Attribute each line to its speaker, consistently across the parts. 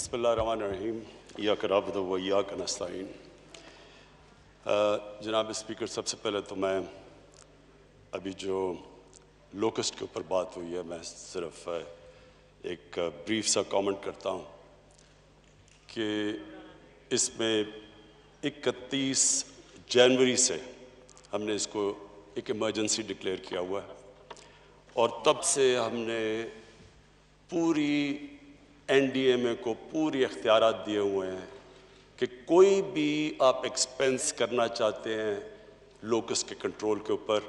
Speaker 1: बिस्मिल्लाहिर्रहमानिर्रहीम इय्याक नअबुदु व इय्याक नस्तईन। जनाब स्पीकर, सबसे पहले तो मैं अभी जो लोकस्ट के ऊपर बात हुई है, मैं सिर्फ एक ब्रीफ सा कमेंट करता हूँ कि इसमें 31 जनवरी से हमने इसको एक इमरजेंसी डिक्लेयर किया हुआ है और तब से हमने पूरी एनडीएमए को पूरी इख्तियारात दिए हुए हैं कि कोई भी आप एक्सपेंस करना चाहते हैं लोकस के कंट्रोल के ऊपर,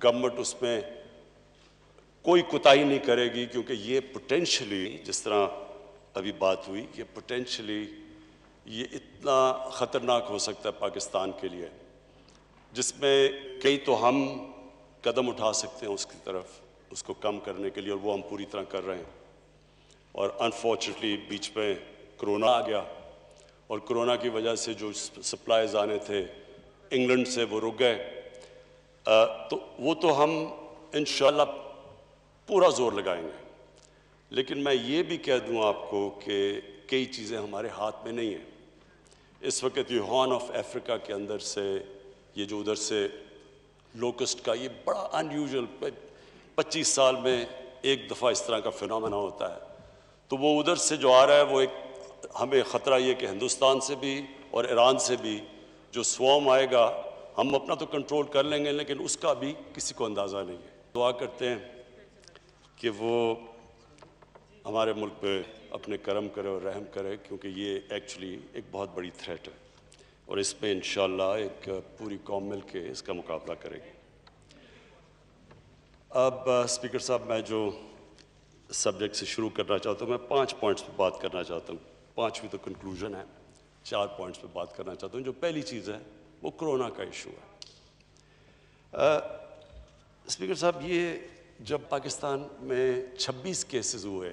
Speaker 1: गवर्नमेंट उसमें कोई कोताही नहीं करेगी, क्योंकि ये पोटेंशली, जिस तरह अभी बात हुई, ये पोटेंशली ये इतना ख़तरनाक हो सकता है पाकिस्तान के लिए, जिसमें कई तो हम कदम उठा सकते हैं उसकी तरफ, उसको कम करने के लिए, और वो हम पूरी तरह कर रहे हैं। और अनफॉर्चुनेटली बीच में कोरोना आ गया और कोरोना की वजह से जो सप्लाईज आने थे इंग्लैंड से वो रुक गए, तो वो तो हम इंशाल्लाह पूरा जोर लगाएंगे। लेकिन मैं ये भी कह दूं आपको कि कई चीज़ें हमारे हाथ में नहीं हैं। इस वक्त ये हॉर्न ऑफ अफ्रीका के अंदर से ये जो उधर से लोकस्ट का ये बड़ा अनयूजुअल 25 साल में एक दफ़ा इस तरह का फिनोमेना होता है, तो वो उधर से जो आ रहा है वो एक हमें ख़तरा ये कि हिंदुस्तान से भी और ईरान से भी जो स्वॉर्म आएगा, हम अपना तो कंट्रोल कर लेंगे लेकिन उसका भी किसी को अंदाज़ा नहीं है। दुआ करते हैं कि वो हमारे मुल्क पे अपने करम करे और रहम करे, क्योंकि ये एक्चुअली एक बहुत बड़ी थ्रेट है और इस पर इंशाअल्लाह एक पूरी कौम मिल के इसका मुकाबला करेगी। अब स्पीकर साहब, मैं जो सब्जेक्ट से शुरू करना चाहता हूँ, मैं 5 पॉइंट्स पे बात करना चाहता हूँ। 5वीं तो कंक्लूजन है, 4 पॉइंट्स पे बात करना चाहता हूँ। जो पहली चीज़ है वो कोरोना का इशू है। स्पीकर साहब, ये जब पाकिस्तान में 26 केसेस हुए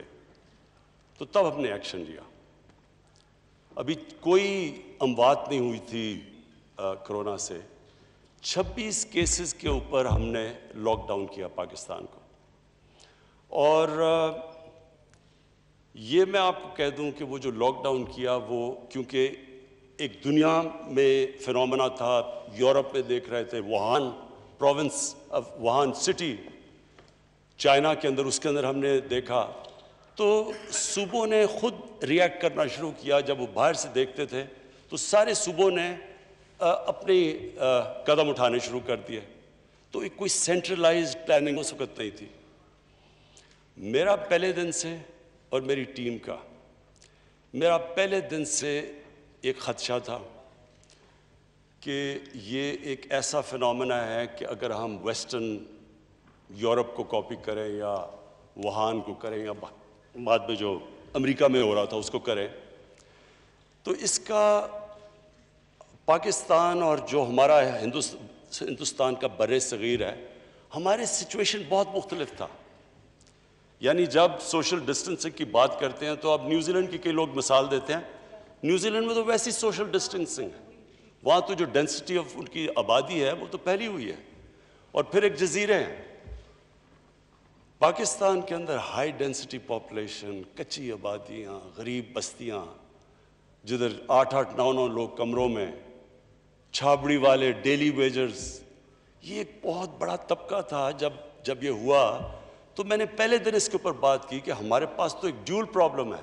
Speaker 1: तो तब हमने एक्शन लिया। अभी कोई अमवात नहीं हुई थी कोरोना से। 26 केसेस के ऊपर हमने लॉकडाउन किया पाकिस्तान को। और ये मैं आपको कह दूं कि वो जो लॉकडाउन किया वो क्योंकि एक दुनिया में फिनोमेना था, यूरोप में देख रहे थे, Wuhan province of Wuhan city China के अंदर, उसके अंदर हमने देखा तो सूबों ने खुद रिएक्ट करना शुरू किया। जब वो बाहर से देखते थे तो सारे सूबों ने अपनी कदम उठाने शुरू कर दिए। तो एक कोई सेंट्रलाइज्ड प्लानिंग उस वक्त नहीं थी। मेरा पहले दिन से और मेरी टीम का मेरा पहले दिन से एक खदशा था कि ये एक ऐसा फिनोमेना है कि अगर हम वेस्टर्न यूरोप को कॉपी करें या वुहान को करें या बाद में जो अमेरिका में हो रहा था उसको करें, तो इसका पाकिस्तान और जो हमारा हिंदुस्तान का बर्रे सगीर है, हमारे सिचुएशन बहुत मुख्तलिफ था। यानी जब सोशल डिस्टेंसिंग की बात करते हैं तो अब न्यूजीलैंड की कई लोग मिसाल देते हैं। न्यूजीलैंड में तो वैसी सोशल डिस्टेंसिंग है, वहाँ तो जो डेंसिटी ऑफ उनकी आबादी है वो तो पहली हुई है, और फिर एक जजीरे हैं। पाकिस्तान के अंदर हाई डेंसिटी पॉपुलेशन, कच्ची आबादियाँ, गरीब बस्तियाँ, जिधर 8-8, 9-9 लोग कमरों में, छाबड़ी वाले, डेली वेजर्स, ये एक बहुत बड़ा तबका था। जब ये हुआ तो मैंने पहले दिन इसके ऊपर बात की कि हमारे पास तो एक ड्यूल प्रॉब्लम है।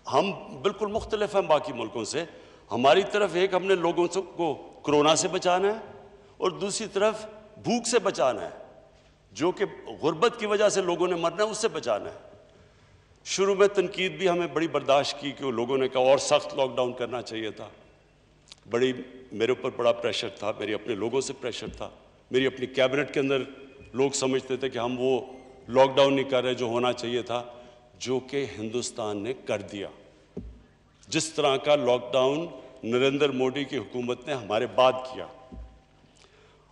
Speaker 1: हम बिल्कुल मुख्तलिफ हैं बाकी मुल्कों से। हमारी तरफ एक हमने लोगों को कोरोना से बचाना है और दूसरी तरफ भूख से बचाना है, जो कि गुर्बत की वजह से लोगों ने मरना है, उससे बचाना है। शुरू में तनकीद भी हमें बड़ी बर्दाश्त की कि लोगों ने कहा और सख्त लॉकडाउन करना चाहिए था। मेरे ऊपर बड़ा प्रेशर था, मेरे अपने लोगों से प्रेशर था, मेरी अपनी कैबिनेट के अंदर लोग समझते थे कि हम वो लॉकडाउन नहीं कर रहे जो होना चाहिए था, जो कि हिंदुस्तान ने कर दिया। जिस तरह का लॉकडाउन नरेंद्र मोदी की हुकूमत ने हमारे बाद किया।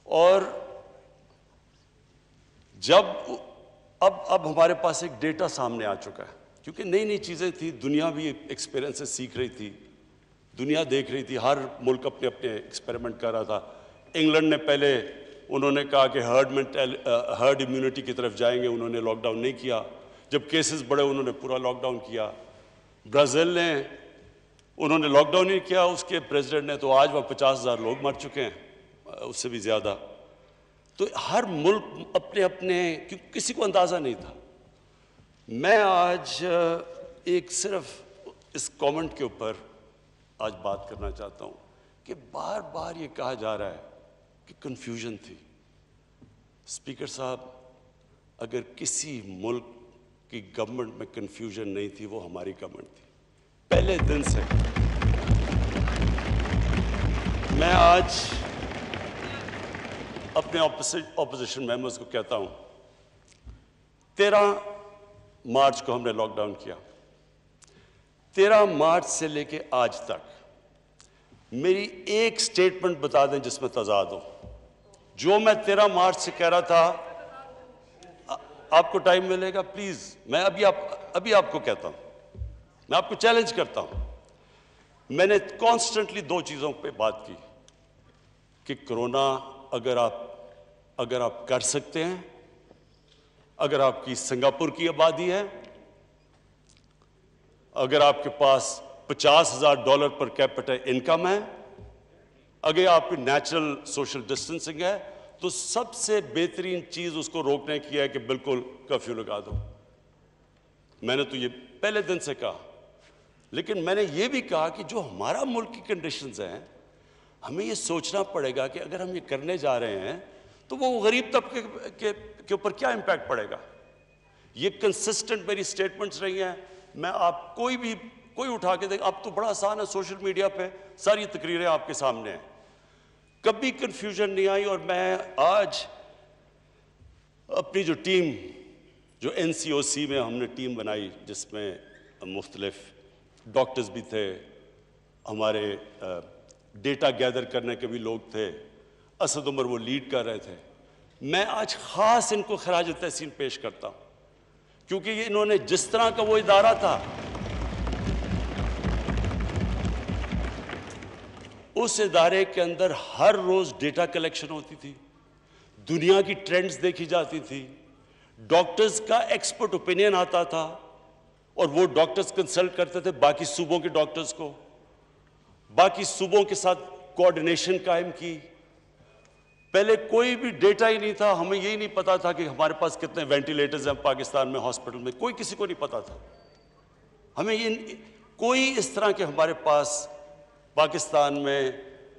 Speaker 1: और जब अब हमारे पास एक डेटा सामने आ चुका है, क्योंकि नई नई चीज़ें थी, दुनिया भी एक्सपीरियंसेस सीख रही थी, दुनिया देख रही थी, हर मुल्क अपने अपने एक्सपेरिमेंट कर रहा था। इंग्लैंड ने पहले उन्होंने कहा कि हर्ड इम्यूनिटी की तरफ जाएंगे, उन्होंने लॉकडाउन नहीं किया। जब केसेस बढ़े उन्होंने पूरा लॉकडाउन किया। ब्राज़ील ने, उन्होंने लॉकडाउन ही किया, उसके प्रेसिडेंट ने, तो आज वहाँ 50,000 लोग मर चुके हैं, उससे भी ज़्यादा। तो हर मुल्क अपने अपने, क्योंकि किसी को अंदाज़ा नहीं था। मैं आज एक सिर्फ इस कमेंट के ऊपर आज बात करना चाहता हूँ कि बार बार ये कहा जा रहा है कि कन्फ्यूजन थी। स्पीकर साहब, अगर किसी मुल्क की गवर्नमेंट में कन्फ्यूजन नहीं थी, वो हमारी गवर्नमेंट थी पहले दिन से। मैं आज अपने ऑपोजिशन मेंबर्स को कहता हूं, 13 मार्च को हमने लॉकडाउन किया। 13 मार्च से लेके आज तक मेरी एक स्टेटमेंट बता दें जिसमें तजाद हो। जो मैं 13 मार्च से कह रहा था, आपको टाइम मिलेगा प्लीज, मैं अभी आपको कहता हूं, मैं आपको चैलेंज करता हूं। मैंने कॉन्स्टेंटली 2 चीजों पे बात की कि कोरोना अगर आप कर सकते हैं, अगर आपकी सिंगापुर की आबादी है, अगर आपके पास $50,000 पर कैपिटा इनकम है, अगर आपकी नेचुरल सोशल डिस्टेंसिंग है, तो सबसे बेहतरीन चीज उसको रोकने की है कि बिल्कुल कर्फ्यू लगा दो। मैंने तो ये पहले दिन से कहा, लेकिन मैंने ये भी कहा कि जो हमारा मुल्क की कंडीशंस हैं, हमें ये सोचना पड़ेगा कि अगर हम ये करने जा रहे हैं तो वो गरीब तबके के ऊपर क्या इंपैक्ट पड़ेगा। ये कंसिस्टेंट मेरी स्टेटमेंट्स रही हैं। मैं आप कोई उठा के देख, अब तो बड़ा आसान है, सोशल मीडिया पे सारी तकरीरें आपके सामने हैं, कभी कंफ्यूजन नहीं आई। और मैं आज अपनी जो टीम, जो NCOC में हमने टीम बनाई, जिसमें मुख्तलिफ डॉक्टर्स भी थे, हमारे डेटा गैदर करने के भी लोग थे, असद उमर वो लीड कर रहे थे। मैं आज खास इनको खराज तहसीन पेश करता हूं, क्योंकि ये इन्होंने जिस तरह का वो इदारा था, उस इदारे के अंदर हर रोज डेटा कलेक्शन होती थी, दुनिया की ट्रेंड्स देखी जाती थी, डॉक्टर्स का एक्सपर्ट ओपिनियन आता था और वो डॉक्टर्स कंसल्ट करते थे बाकी सूबों के डॉक्टर्स को, बाकी सूबों के साथ कोऑर्डिनेशन कायम की। पहले कोई भी डेटा ही नहीं था, हमें यही नहीं पता था कि हमारे पास कितने वेंटिलेटर्स हैं पाकिस्तान में हॉस्पिटल में, कोई किसी को नहीं पता था। हमें ये कोई इस तरह के, हमारे पास पाकिस्तान में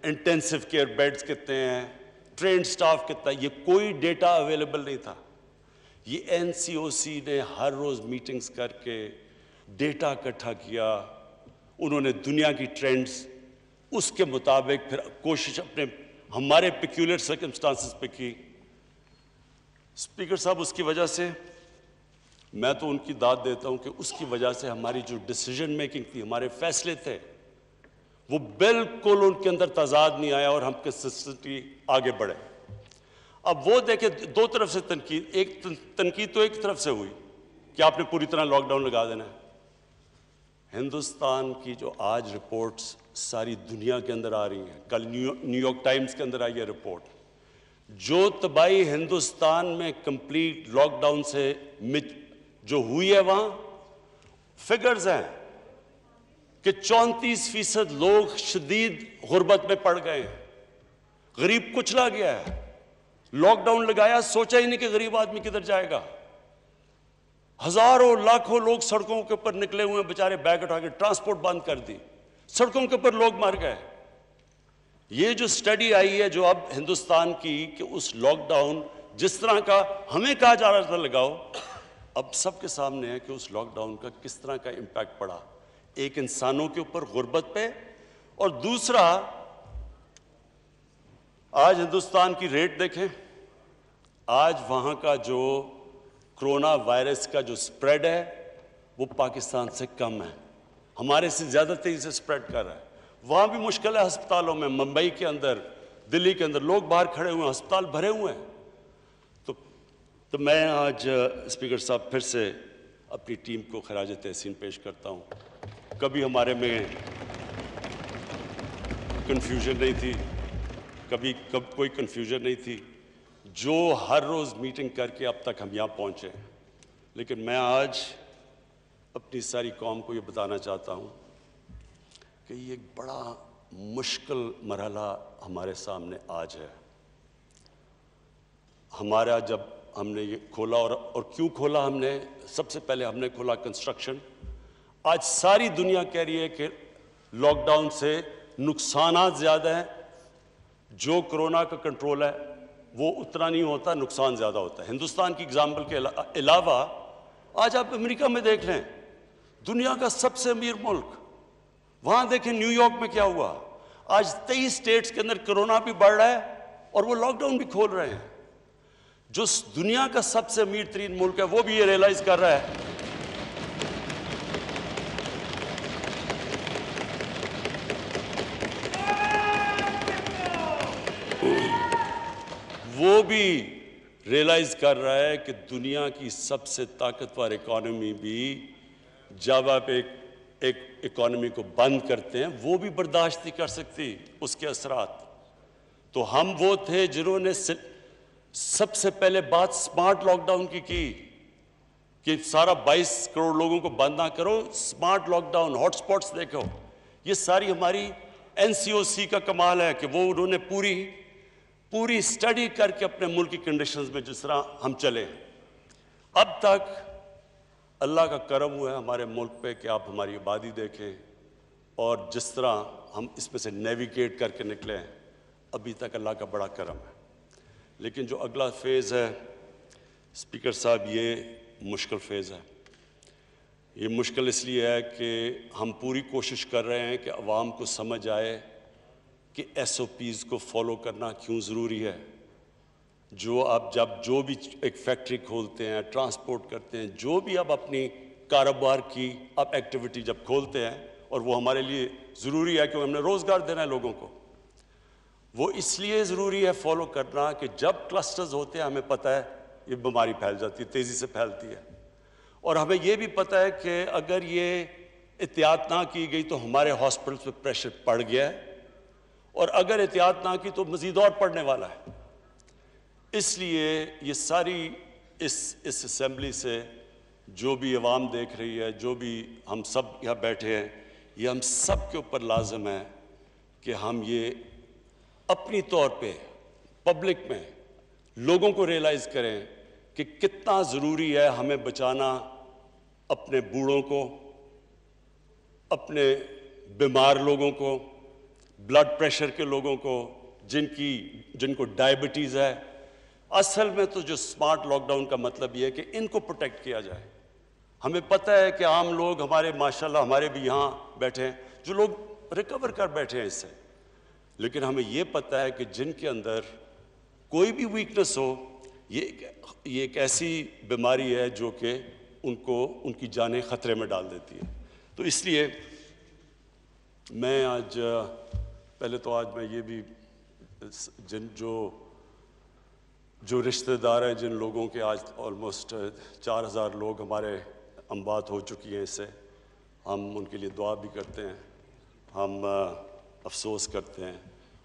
Speaker 1: इंटेंसिव केयर बेड्स कितने हैं, ट्रेन स्टाफ कितना है, ये कोई डेटा अवेलेबल नहीं था। ये NCOC ने हर रोज मीटिंग्स करके डेटा इकट्ठा किया, उन्होंने दुनिया की ट्रेंड्स उसके मुताबिक फिर कोशिश अपने हमारे पेक्यूलियर सर्कमस्टांसेस पे की। स्पीकर साहब, उसकी वजह से मैं तो उनकी दाद देता हूं कि उसकी वजह से हमारी जो डिसीजन मेकिंग थी, हमारे फैसले थे, वो बिल्कुल उनके अंदर तजाद नहीं आया और हम कंसिस्टेंटली आगे बढ़े। अब वो देखे, 2 तरफ से तनकीद, एक तनकीद तो एक तरफ से हुई कि आपने पूरी तरह लॉकडाउन लगा देना है। हिंदुस्तान की जो आज रिपोर्ट्स सारी दुनिया के अंदर आ रही हैं, कल न्यूयॉर्क टाइम्स के अंदर आई है रिपोर्ट, जो तबाही हिंदुस्तान में कंप्लीट लॉकडाउन से जो हुई है, वहां फिगर्स हैं कि 34% लोग शदीद गुर्बत में पड़ गए हैं, गरीब कुचला गया है। लॉकडाउन लगाया, सोचा ही नहीं कि गरीब आदमी किधर जाएगा। हजारों लाखों लोग सड़कों के ऊपर निकले हुए हैं, बेचारे बैग उठा के, ट्रांसपोर्ट बंद कर दी, सड़कों के ऊपर लोग मर गए। ये जो स्टडी आई है जो अब हिंदुस्तान की, कि उस लॉकडाउन जिस तरह का हमें कहा जा रहा था लगाओ, अब सबके सामने है कि उस लॉकडाउन का किस तरह का इंपैक्ट पड़ा, एक इंसानों के ऊपर गुर्बत पे, और दूसरा आज हिंदुस्तान की रेट देखें, आज वहां का जो कोरोना वायरस का जो स्प्रेड है वो पाकिस्तान से कम है, हमारे से ज्यादा तेजी से स्प्रेड कर रहा है। वहां भी मुश्किल है अस्पतालों में, मुंबई के अंदर, दिल्ली के अंदर लोग बाहर खड़े हुए हैं, अस्पताल भरे हुए हैं। तो मैं आज स्पीकर साहब फिर से अपनी टीम को खराज तहसीन पेश करता हूं। कभी हमारे में कंफ्यूजन नहीं थी, कभी कोई कंफ्यूजन नहीं थी, जो हर रोज मीटिंग करके अब तक हम यहां पहुंचे। लेकिन मैं आज अपनी सारी कौम को ये बताना चाहता हूँ कि ये एक बड़ा मुश्किल मरहला हमारे सामने आज है। हमारा जब हमने ये खोला और क्यों खोला हमने, सबसे पहले हमने खोला कंस्ट्रक्शन। आज सारी दुनिया कह रही है कि लॉकडाउन से नुकसानात ज़्यादा हैं, जो कोरोना का कंट्रोल है वो उतना नहीं होता, नुकसान ज़्यादा होता है। हिंदुस्तान की एग्जाम्पल के अलावा आज आप अमेरिका में देख लें, दुनिया का सबसे अमीर मुल्क, वहाँ देखें न्यूयॉर्क में क्या हुआ। आज 23 स्टेट्स के अंदर कोरोना भी बढ़ रहा है और वो लॉकडाउन भी खोल रहे हैं। जो दुनिया का सबसे अमीर तरीन मुल्क है वो भी ये रियलाइज कर रहा है कि दुनिया की सबसे ताकतवर इकोनॉमी भी जब आप एक इकोनॉमी को बंद करते हैं वो भी बर्दाश्त नहीं कर सकती उसके असरात। तो हम वो थे जिन्होंने सबसे पहले बात स्मार्ट लॉकडाउन की कि सारा 22 करोड़ लोगों को बंद ना करो, स्मार्ट लॉकडाउन, हॉटस्पॉट्स देखो। ये सारी हमारी एनसीओसी का कमाल है कि वो उन्होंने पूरी स्टडी करके अपने मुल्क की कंडीशंस में जिस तरह हम चले। अब तक अल्लाह का करम हुआ है हमारे मुल्क पे कि आप हमारी आबादी देखें और जिस तरह हम इसमें से नेविगेट करके निकले हैं, अभी तक अल्लाह का बड़ा करम है। लेकिन जो अगला फेज़ है स्पीकर साहब, ये मुश्किल फेज़ है। ये मुश्किल इसलिए है कि हम पूरी कोशिश कर रहे हैं कि अवाम को समझ आए कि SOPs को फॉलो करना क्यों ज़रूरी है। जो भी एक फैक्ट्री खोलते हैं, ट्रांसपोर्ट करते हैं, जो भी आप अपनी कारोबार की आप एक्टिविटी जब खोलते हैं, और वो हमारे लिए ज़रूरी है क्योंकि हमने रोज़गार देना है लोगों को, वो इसलिए ज़रूरी है फॉलो करना कि जब क्लस्टर्स होते हैं हमें पता है ये बीमारी फैल जाती है, तेज़ी से फैलती है। और हमें ये भी पता है कि अगर ये एहतियात ना की गई तो हमारे हॉस्पिटल्स पे प्रेशर पड़ गया है, और अगर एहतियात ना की तो मज़ीद और पड़ने वाला है। इसलिए ये सारी इस असेंबली से जो भी अवाम देख रही है, जो भी हम सब यहाँ बैठे हैं, ये हम सब के ऊपर लाजम है कि हम ये अपनी तौर पे पब्लिक में लोगों को रियलाइज़ करें कि कितना ज़रूरी है हमें बचाना अपने बूढ़ों को, अपने बीमार लोगों को, ब्लड प्रेशर के लोगों को, जिनको डायबिटीज़ है। असल में तो जो स्मार्ट लॉकडाउन का मतलब ये है कि इनको प्रोटेक्ट किया जाए। हमें पता है कि आम लोग हमारे, माशाल्लाह हमारे भी यहाँ बैठे हैं जो लोग रिकवर कर बैठे हैं इससे, लेकिन हमें ये पता है कि जिनके अंदर कोई भी वीकनेस हो, ये एक ऐसी बीमारी है जो कि उनकी जानें ख़तरे में डाल देती है। तो इसलिए मैं आज मैं ये भी जो रिश्तेदार हैं, जिन लोगों के आज ऑलमोस्ट 4000 लोग हमारे अमवात हो चुकी हैं इससे, हम उनके लिए दुआ भी करते हैं, हम अफसोस करते हैं,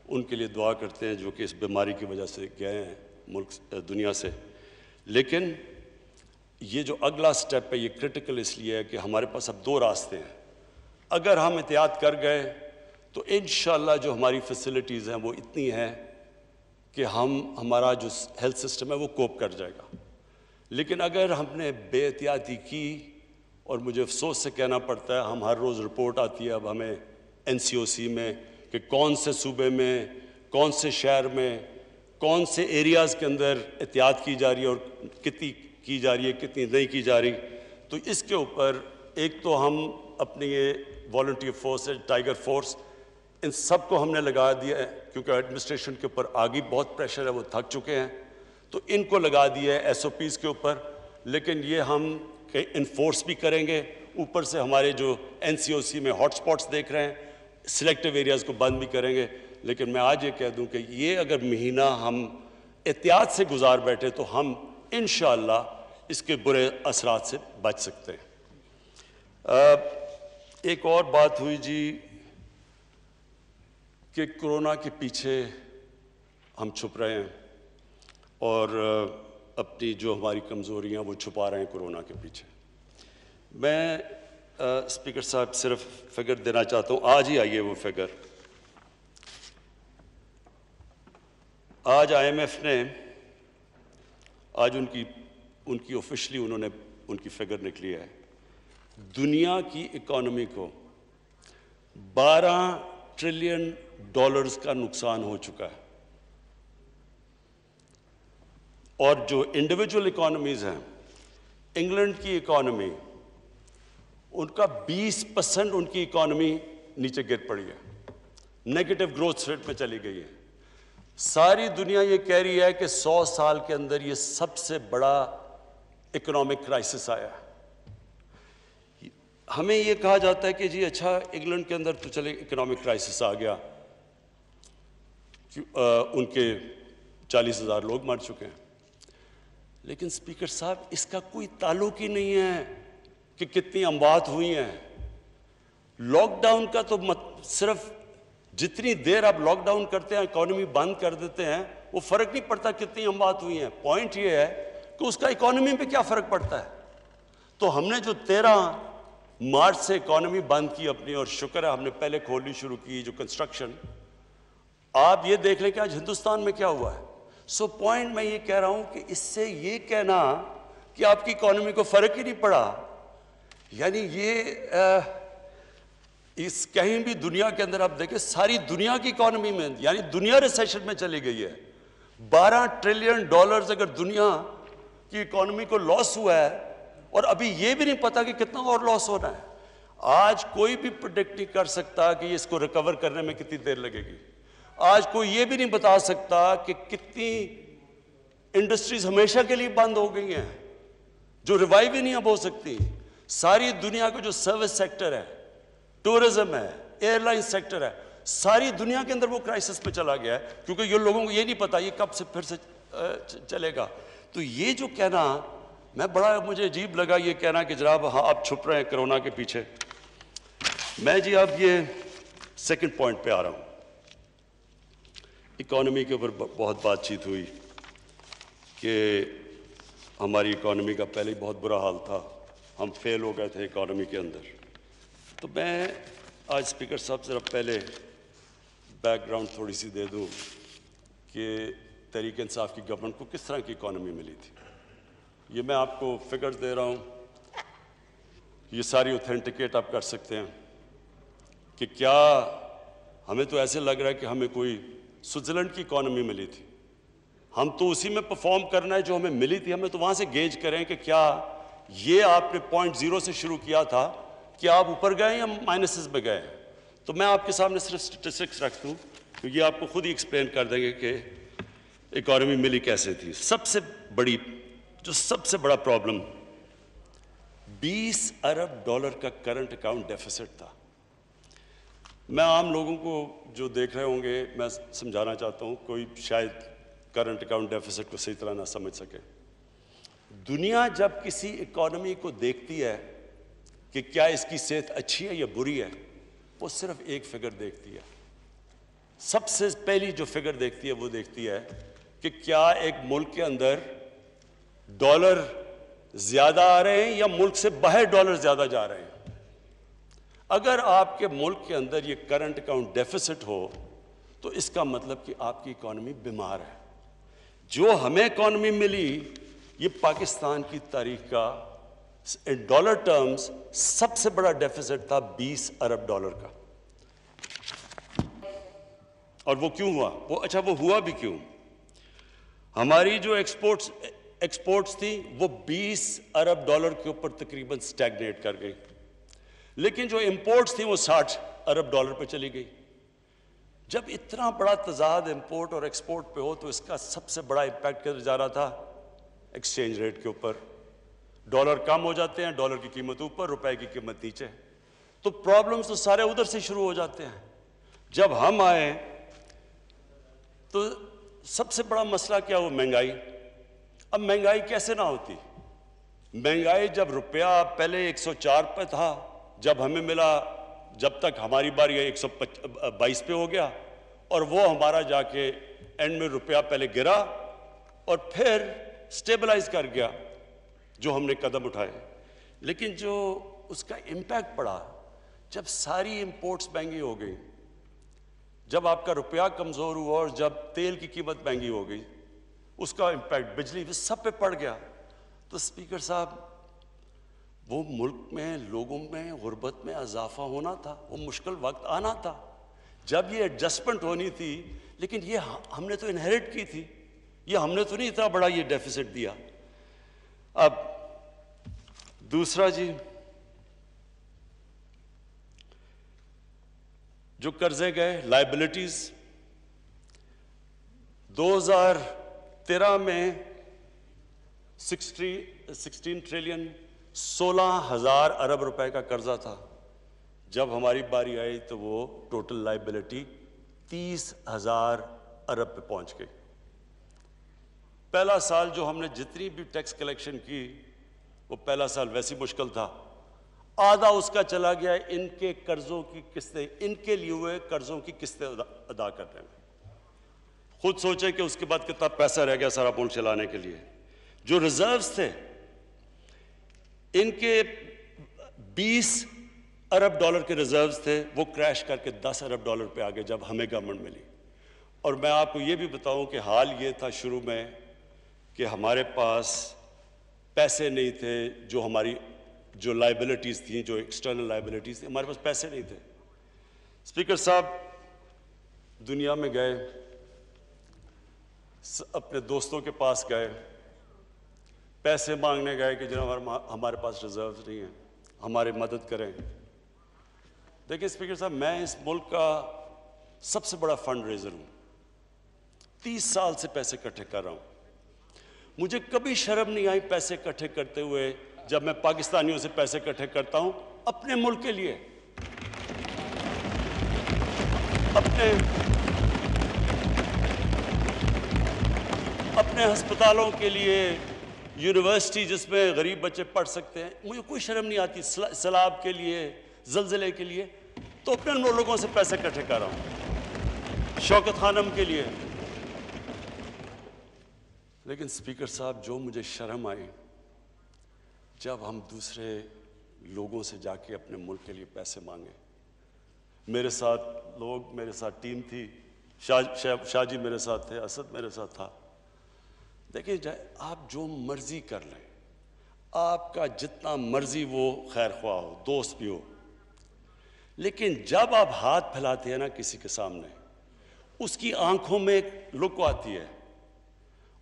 Speaker 1: उनके लिए दुआ करते हैं जो कि इस बीमारी की वजह से गए हैं दुनिया से। लेकिन ये जो अगला स्टेप है ये क्रिटिकल इसलिए है कि हमारे पास अब 2 रास्ते हैं। अगर हम एहतियात कर गए तो इंशाअल्लाह जो हमारी फैसिलिटीज़ हैं वो इतनी हैं कि हमारा जो हेल्थ सिस्टम है वो कोप कर जाएगा। लेकिन अगर हमने बेएहतियाती की, और मुझे अफसोस से कहना पड़ता है, हम हर रोज़ रिपोर्ट आती है अब हमें NCOC में कि कौन से सूबे में, कौन से शहर में, कौन से एरियाज़ के अंदर एहतियात की जा रही है और कितनी की जा रही है, कितनी नहीं की जा रही। तो इसके ऊपर एक तो हम अपनी ये वॉलंटियर फोर्स है, टाइगर फोर्स, इन सब को हमने लगा दिया है क्योंकि एडमिनिस्ट्रेशन के ऊपर आगे बहुत प्रेशर है, वो थक चुके हैं, तो इनको लगा दिया है SOPs के ऊपर। लेकिन ये हम इन्फोर्स भी करेंगे, ऊपर से हमारे जो NCOC में हॉटस्पॉट्स देख रहे हैं, सिलेक्टिव एरियाज़ को बंद भी करेंगे। लेकिन मैं आज ये कह दूं कि ये अगर महीना हम एहतियात से गुजार बैठे तो हम इंशाअल्लाह इसके बुरे असरात से बच सकते हैं। एक और बात हुई जी कि कोरोना के पीछे हम छुप रहे हैं और अपनी जो हमारी कमज़ोरियां वो छुपा रहे हैं कोरोना के पीछे। मैं स्पीकर साहब सिर्फ फिगर देना चाहता हूं, आज ही आई है वो फिगर। आज आईएमएफ ने आज उनकी ऑफिशियली उन्होंने उनकी फिगर निकली है। दुनिया की इकोनॉमी को 12 ट्रिलियन डॉलर्स का नुकसान हो चुका है, और जो इंडिविजुअल इकोनॉमीज हैं, इंग्लैंड की इकोनॉमी, उनका 20% उनकी इकोनॉमी नीचे गिर पड़ी है, नेगेटिव ग्रोथ रेट में चली गई है। सारी दुनिया ये कह रही है कि 100 साल के अंदर ये सबसे बड़ा इकोनॉमिक क्राइसिस आया है। हमें ये कहा जाता है कि जी अच्छा, इंग्लैंड के अंदर तो चले इकोनॉमिक क्राइसिस आ गया, उनके 40,000 लोग मर चुके हैं। लेकिन स्पीकर साहब, इसका कोई ताल्लुक ही नहीं है कि कितनी अमवात हुई हैं। लॉकडाउन का तो सिर्फ जितनी देर आप लॉकडाउन करते हैं, इकोनॉमी बंद कर देते हैं, वो फर्क नहीं पड़ता कितनी अमवात हुई हैं। पॉइंट ये है कि उसका इकोनॉमी पे क्या फर्क पड़ता है। तो हमने जो 13 मार्च से इकोनॉमी बंद की अपनी, और शुक्र है हमने पहले खोलनी शुरू की जो कंस्ट्रक्शन, आप ये देख लें कि आज हिंदुस्तान में क्या हुआ है। सो पॉइंट मैं ये कह रहा हूं कि इससे ये कहना कि आपकी इकोनॉमी को फर्क ही नहीं पड़ा, यानी ये इस कहीं भी दुनिया के अंदर आप देखें, सारी दुनिया की इकोनॉमी में, यानी दुनिया रिसेशन में चली गई है। 12 ट्रिलियन डॉलर्स अगर दुनिया की इकोनॉमी को लॉस हुआ है, और अभी ये भी नहीं पता कि कितना और लॉस होना है। आज कोई भी प्रेडिक्ट नहीं कर सकता कि इसको रिकवर करने में कितनी देर लगेगी। आज कोई ये भी नहीं बता सकता कि कितनी इंडस्ट्रीज हमेशा के लिए बंद हो गई हैं, जो रिवाइव ही नहीं अब हो सकती। सारी दुनिया का जो सर्विस सेक्टर है, टूरिज्म है, एयरलाइन सेक्टर है, सारी दुनिया के अंदर वो क्राइसिस में चला गया है, क्योंकि ये लोगों को ये नहीं पता ये कब से फिर से चलेगा। तो ये जो कहना, मुझे अजीब लगा ये कहना कि जनाब हाँ आप छुप रहे हैं कोरोना के पीछे। मैं जी अब ये सेकंड पॉइंट पे आ रहा हूं। इकोनॉमी के ऊपर बहुत बातचीत हुई कि हमारी इकोनॉमी का पहले ही बहुत बुरा हाल था, हम फेल हो गए थे इकोनॉमी के अंदर। तो मैं आज स्पीकर साहब से पहले बैकग्राउंड थोड़ी सी दे दूं कि तहरीक इंसाफ की गवर्नमेंट को किस तरह की इकोनॉमी मिली थी। ये मैं आपको फिगर्स दे रहा हूं, ये सारी ऑथेंटिकेट आप कर सकते हैं कि क्या हमें तो ऐसे लग रहा है कि हमें कोई स्विट्जरलैंड की इकोनॉमी मिली थी। हम तो उसी में परफॉर्म करना है जो हमें मिली थी, हमें तो वहाँ से गेज करें कि क्या ये आपने पॉइंट 0 से शुरू किया था कि आप ऊपर गए या माइनसेस में गए। तो मैं आपके सामने सिर्फ स्टेटिस्टिक्स रख दूं, क्योंकि ये आपको खुद ही एक्सप्लेन कर देंगे कि इकोनॉमी मिली कैसे थी। सबसे बड़ा प्रॉब्लम 20 अरब डॉलर का करंट अकाउंट डेफिसिट था। मैं आम लोगों को जो देख रहे होंगे, मैं समझाना चाहता हूं, कोई शायद करंट अकाउंट डेफिसिट को सही तरह ना समझ सके। दुनिया जब किसी इकोनॉमी को देखती है कि क्या इसकी सेहत अच्छी है या बुरी है, वो सिर्फ एक फिगर देखती है। सबसे पहली जो फिगर देखती है वो देखती है कि क्या एक मुल्क के अंदर डॉलर ज्यादा आ रहे हैं या मुल्क से बाहर डॉलर ज्यादा जा रहे हैं। अगर आपके मुल्क के अंदर ये करंट अकाउंट डेफिसिट हो तो इसका मतलब कि आपकी इकोनॉमी बीमार है। जो हमें इकोनॉमी मिली, ये पाकिस्तान की तारीख का इन डॉलर टर्म्स सबसे बड़ा डेफिसिट था 20 अरब डॉलर का। और वो क्यों हुआ? वो हुआ भी क्यों? हमारी जो एक्सपोर्ट्स थी वो 20 अरब डॉलर के ऊपर तकरीबन स्टैग्नेट कर गई, लेकिन जो इंपोर्ट्स थी वो 60 अरब डॉलर पे चली गई। जब इतना बड़ा तजाद इंपोर्ट और एक्सपोर्ट पे हो तो इसका सबसे बड़ा इम्पैक्ट किधर जा रहा था? एक्सचेंज रेट के ऊपर। डॉलर कम हो जाते हैं, डॉलर की कीमत ऊपर, रुपए की कीमत नीचे, तो प्रॉब्लम्स तो सारे उधर से शुरू हो जाते हैं। जब हम आए तो सबसे बड़ा मसला क्या हुआ? महंगाई। अब महंगाई कैसे ना होती? महंगाई जब रुपया पहले 104 पे था, जब हमें मिला, जब तक हमारी बारी 122 पे हो गया, और वो हमारा जाके एंड में रुपया पहले गिरा और फिर स्टेबलाइज कर गया जो हमने कदम उठाए। लेकिन जो उसका इम्पैक्ट पड़ा, जब सारी इंपोर्ट्स महंगी हो गई, जब आपका रुपया कमज़ोर हुआ और जब तेल की कीमत महंगी हो गई, उसका इम्पैक्ट बिजली पे सब पे पड़ गया। तो स्पीकर साहब, वो मुल्क में लोगों में गुर्बत में इजाफा होना था, वो मुश्किल वक्त आना था जब ये एडजस्टमेंट होनी थी। लेकिन ये हमने तो इनहेरिट की थी, ये हमने तो नहीं इतना बड़ा ये डेफिसिट दिया। अब दूसरा जी, जो कर्जे गए, लाइबिलिटीज 2013 में 16 ट्रिलियन 16,000 अरब रुपए का कर्जा था। जब हमारी बारी आई तो वो टोटल लाइबिलिटी 30,000 अरब पे पहुंच गई। पहला साल जो हमने जितनी भी टैक्स कलेक्शन की, वो पहला साल वैसी मुश्किल था, आधा उसका चला गया इनके कर्जों की किस्तें, इनके लिए हुए कर्जों की किस्तें अदा करने में। खुद सोचे कि उसके बाद कितना पैसा रह गया सारा मुल्क चलाने के लिए। जो रिजर्व्स थे इनके 20 अरब डॉलर के रिजर्व्स थे, वो क्रैश करके 10 अरब डॉलर पे आ गए जब हमें गवर्नमेंट मिली। और मैं आपको ये भी बताऊं कि हाल ये था शुरू में कि हमारे पास पैसे नहीं थे, जो हमारी जो लाइबिलिटीज़ थी, जो एक्सटर्नल लाइबिलिटीज़ थी, हमारे पास पैसे नहीं थे। स्पीकर साहब, दुनिया में गए, अपने दोस्तों के पास गए, पैसे मांगने गए कि जनाब हमारे पास रिजर्व नहीं है, हमारी मदद करें। देखिए स्पीकर साहब, मैं इस मुल्क का सबसे बड़ा फंड रेजर हूँ, 30 साल से पैसे इकट्ठे कर रहा हूँ। मुझे कभी शर्म नहीं आई पैसे इकट्ठे करते हुए, जब मैं पाकिस्तानियों से पैसे इकट्ठे करता हूँ अपने मुल्क के लिए, अपने अस्पतालों के लिए, यूनिवर्सिटी जिसमें गरीब बच्चे पढ़ सकते हैं, मुझे कोई शर्म नहीं आती। सैलाब के लिए, जलजले के लिए, तो अपने लोगों से पैसे इकट्ठे कर रहा हूँ, शौकत खानम के लिए। लेकिन स्पीकर साहब, जो मुझे शर्म आई, जब हम दूसरे लोगों से जाके अपने मुल्क के लिए पैसे मांगे। मेरे साथ लोग, मेरे साथ टीम थी, शाह जी मेरे साथ थे, असद मेरे साथ था। देखिए, आप जो मर्जी कर लें, आपका जितना मर्जी वो खैर ख्वाह हो, दोस्त भी हो, लेकिन जब आप हाथ फैलाते हैं ना किसी के सामने, उसकी आंखों में एक लुक आती है,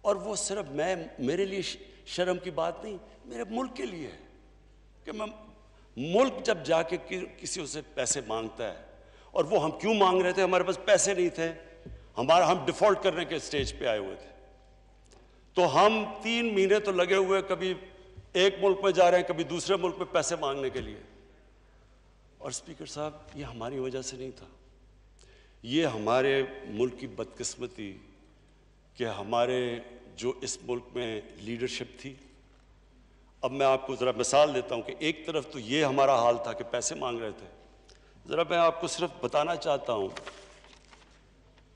Speaker 1: और वो सिर्फ मेरे लिए शर्म की बात नहीं, मेरे मुल्क के लिए है कि मैं मुल्क जब जाके किसी से पैसे मांगता है, और वो हम क्यों मांग रहे थे, हमारे पास पैसे नहीं थे, हम डिफॉल्ट करने के स्टेज पे आए हुए थे, तो हम 3 महीने तो लगे हुए, कभी एक मुल्क में जा रहे हैं, कभी दूसरे मुल्क में पैसे मांगने के लिए। और स्पीकर साहब, ये हमारी वजह से नहीं था, ये हमारे मुल्क की बदकिस्मती कि हमारे जो इस मुल्क में लीडरशिप थी। अब मैं आपको ज़रा मिसाल देता हूँ कि एक तरफ तो ये हमारा हाल था कि पैसे मांग रहे थे, ज़रा मैं आपको सिर्फ बताना चाहता हूँ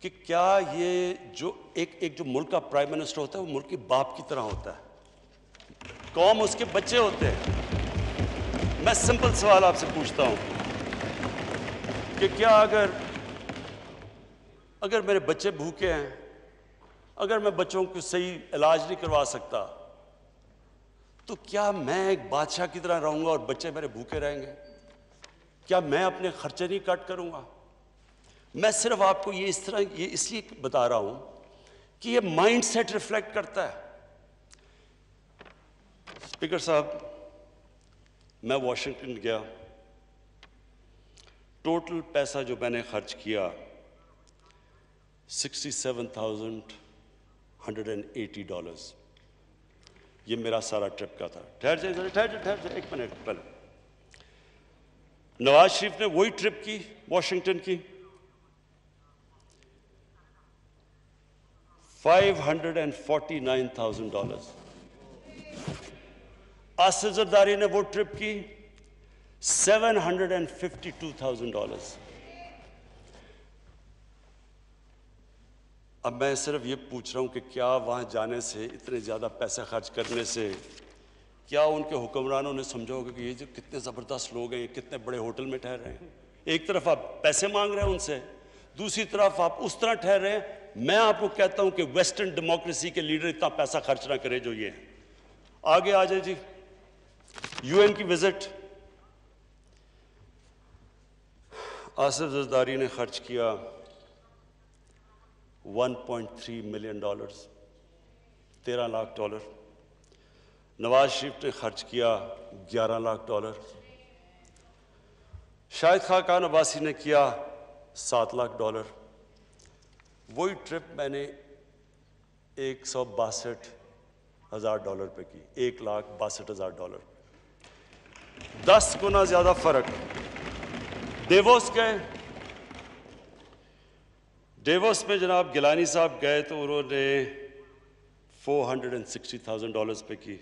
Speaker 1: कि क्या ये जो एक जो मुल्क का प्राइम मिनिस्टर होता है, वो मुल्क के बाप की तरह होता है, कौम उसके बच्चे होते हैं। मैं सिंपल सवाल आपसे पूछता हूँ कि क्या अगर मेरे बच्चे भूखे हैं, अगर मैं बच्चों को सही इलाज नहीं करवा सकता, तो क्या मैं एक बादशाह की तरह रहूंगा और बच्चे मेरे भूखे रहेंगे? क्या मैं अपने खर्चे नहीं कट करूंगा? मैं सिर्फ आपको ये इसलिए बता रहा हूं कि ये माइंड सेट रिफ्लेक्ट करता है। स्पीकर साहब, मैं वॉशिंगटन गया, टोटल पैसा जो मैंने खर्च किया $67,180। ये मेरा सारा ट्रिप का था। ठहर जाए, एक मिनट पहले। नवाज शरीफ ने वही ट्रिप की वॉशिंगटन की, $549,000। आसिफ जरदारी ने वो ट्रिप की $752,000। अब मैं सिर्फ ये पूछ रहा हूं कि क्या वहां जाने से, इतने ज़्यादा पैसे खर्च करने से, क्या उनके हुक्मरानों ने समझा होगा कि ये जो कितने ज़बरदस्त लोग हैं, ये कितने बड़े होटल में ठहर रहे हैं? एक तरफ आप पैसे मांग रहे हैं उनसे, दूसरी तरफ आप उस तरह ठहर रहे हैं। मैं आपको कहता हूं कि वेस्टर्न डेमोक्रेसी के लीडर इतना पैसा खर्च ना करे जो ये हैं। आगे आ जाए जी, यूएन की विजिट। आसिफ जरदारी ने खर्च किया $1.3 मिलियन, $13 लाख। नवाज शरीफ ने खर्च किया $11 लाख। शाहिद खाकान अब्बासी ने किया $7 लाख। वही ट्रिप मैंने $162,000 पे की, $1,62,000। 10 गुना ज्यादा फर्क। डेवोस गए, डेवोस में जनाब गिलानी साहब गए तो उन्होंने $460,000 पे की।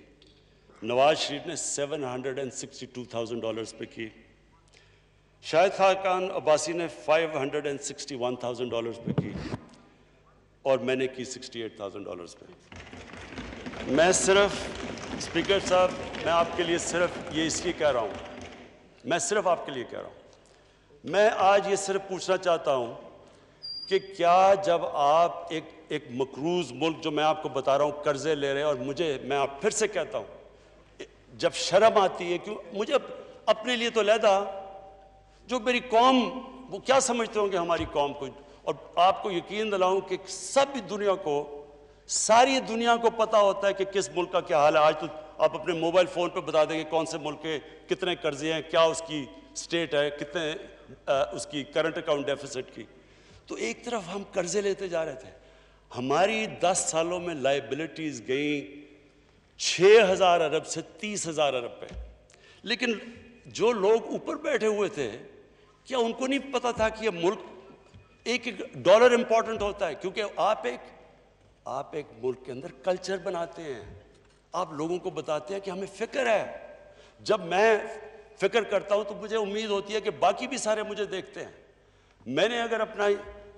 Speaker 1: नवाज शरीफ ने $762,000 पे की। शाहिद खाकान अब्बासी ने $561,000 पे की और मैंने की $68,000 पे। मैं सिर्फ, स्पीकर साहब, मैं आपके लिए सिर्फ ये इसलिए कह रहा हूँ, मैं सिर्फ आपके लिए कह रहा हूँ, मैं आज ये सिर्फ पूछना चाहता हूँ कि क्या जब आप एक मकरूज मुल्क, जो मैं आपको बता रहा हूँ, कर्जे ले रहे हैं, और मैं आप फिर से कहता हूँ, जब शर्म आती है, क्यों मुझे अपने लिए तो लहदा, जो मेरी कौम, वो क्या समझते होंगे हमारी कौम को। और आपको यकीन दिलाऊं कि सब दुनिया को, सारी दुनिया को पता होता है कि किस मुल्क का क्या हाल है। आज तो आप अपने मोबाइल फोन पे बता देंगे कौन से मुल्क के कितने कर्जे हैं, क्या उसकी स्टेट है, कितने उसकी करंट अकाउंट डेफिसिट की। तो एक तरफ हम कर्जे लेते जा रहे थे, हमारी 10 सालों में लाइबिलिटीज गई 6,000 अरब से 30,000 अरब पे। लेकिन जो लोग ऊपर बैठे हुए थे, क्या उनको नहीं पता था कि ये मुल्क, एक डॉलर इंपॉर्टेंट होता है? क्योंकि आप एक मुल्क के अंदर कल्चर बनाते हैं, आप लोगों को बताते हैं कि हमें फिक्र है। जब मैं फिक्र करता हूं तो मुझे उम्मीद होती है कि बाकी भी सारे मुझे देखते हैं। मैंने अगर अपना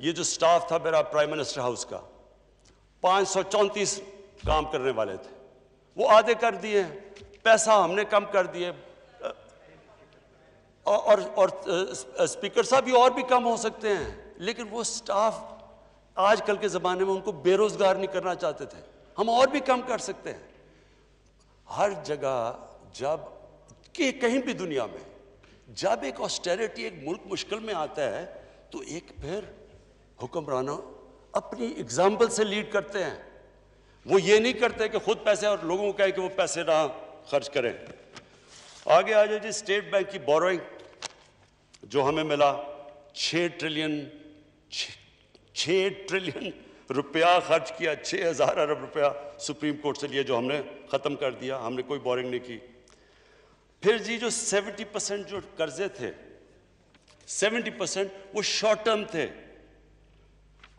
Speaker 1: ये जो स्टाफ था मेरा प्राइम मिनिस्टर हाउस का, 534 काम करने वाले थे, वो आधे कर दिए, पैसा हमने कम कर दिए, और स्पीकर साहब ये और भी कम हो सकते हैं। लेकिन वो स्टाफ आजकल के ज़माने में उनको बेरोज़गार नहीं करना चाहते थे, हम और भी कम कर सकते हैं। हर जगह जब कि कहीं भी दुनिया में जब एक ऑस्टेरिटी, एक मुल्क मुश्किल में आता है, तो एक फिर हुक्मरानों अपनी एग्जाम्पल से लीड करते हैं। वो ये नहीं करते कि खुद पैसे और लोगों को कहे कि वो पैसे ना खर्च करें। आगे आ जाए जी, स्टेट बैंक की बोरोइंग जो हमें मिला 6 ट्रिलियन रुपया खर्च किया, 6,000 अरब रुपया सुप्रीम कोर्ट से लिए, जो हमने ख़त्म कर दिया, हमने कोई बोरिंग नहीं की। फिर जी जो 70% जो कर्जे थे, 70% वो शॉर्ट टर्म थे,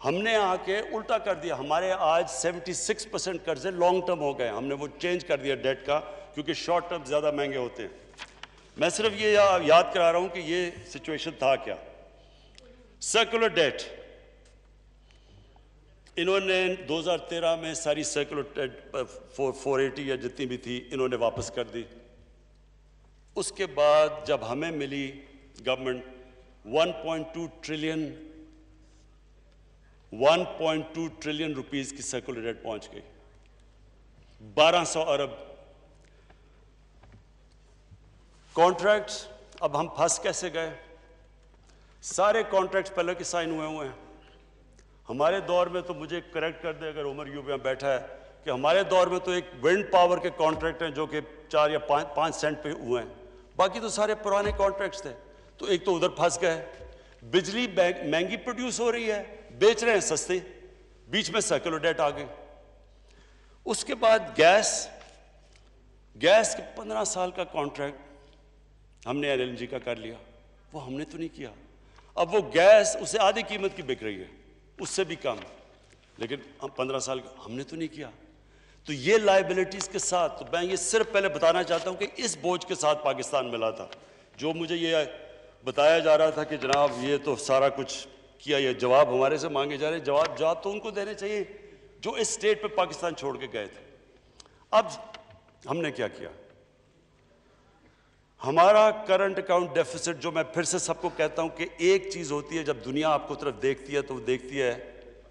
Speaker 1: हमने आके उल्टा कर दिया। हमारे आज 76% कर्जे लॉन्ग टर्म हो गए, हमने वो चेंज कर दिया डेट का, क्योंकि शॉर्ट टर्म ज़्यादा महंगे होते हैं। मैं सिर्फ ये याद करा रहा हूं कि ये सिचुएशन था क्या। सर्कुलर डेट, इन्होंने 2013 में सारी सर्कुलर डेट 480 या जितनी भी थी, इन्होंने वापस कर दी। उसके बाद जब हमें मिली गवर्नमेंट, 1.2 ट्रिलियन रुपीस की सर्कुलर डेट पहुंच गई, 1200 अरब। कॉन्ट्रैक्ट्स, अब हम फंस कैसे गए? सारे कॉन्ट्रैक्ट्स पहले के साइन हुए हैं। हमारे दौर में तो, मुझे करेक्ट कर दे अगर उमर यूब यहाँ बैठा है, कि हमारे दौर में तो एक विंड पावर के कॉन्ट्रैक्ट हैं जो कि 4 या 5 सेंट पे हुए हैं, बाकी तो सारे पुराने कॉन्ट्रैक्ट्स थे। तो एक तो उधर फंस गए। बिजली महंगी प्रोड्यूस हो रही है, बेच रहे हैं सस्ते, बीच में सर्कुलर डेट आ गई। उसके बाद गैस के 15 साल का कॉन्ट्रैक्ट हमने एलएनजी का कर लिया, वो हमने तो नहीं किया। अब वो गैस उससे आधी कीमत की बिक रही है, उससे भी कम, लेकिन हम 15 साल का हमने तो नहीं किया। तो ये लाइबिलिटीज के साथ, तो मैं ये सिर्फ पहले बताना चाहता हूं कि इस बोझ के साथ पाकिस्तान मिला था। जो मुझे ये बताया जा रहा था कि जनाब ये तो सारा कुछ किया, ये जवाब हमारे से मांगे जा रहे, जवाब तो उनको देने चाहिए जो इस स्टेट पे पाकिस्तान छोड़ के गए थे। अब हमने क्या किया? हमारा करंट अकाउंट डेफिसिट, जो मैं फिर से सबको कहता हूं कि एक चीज होती है जब दुनिया आपको तरफ देखती है तो वो देखती है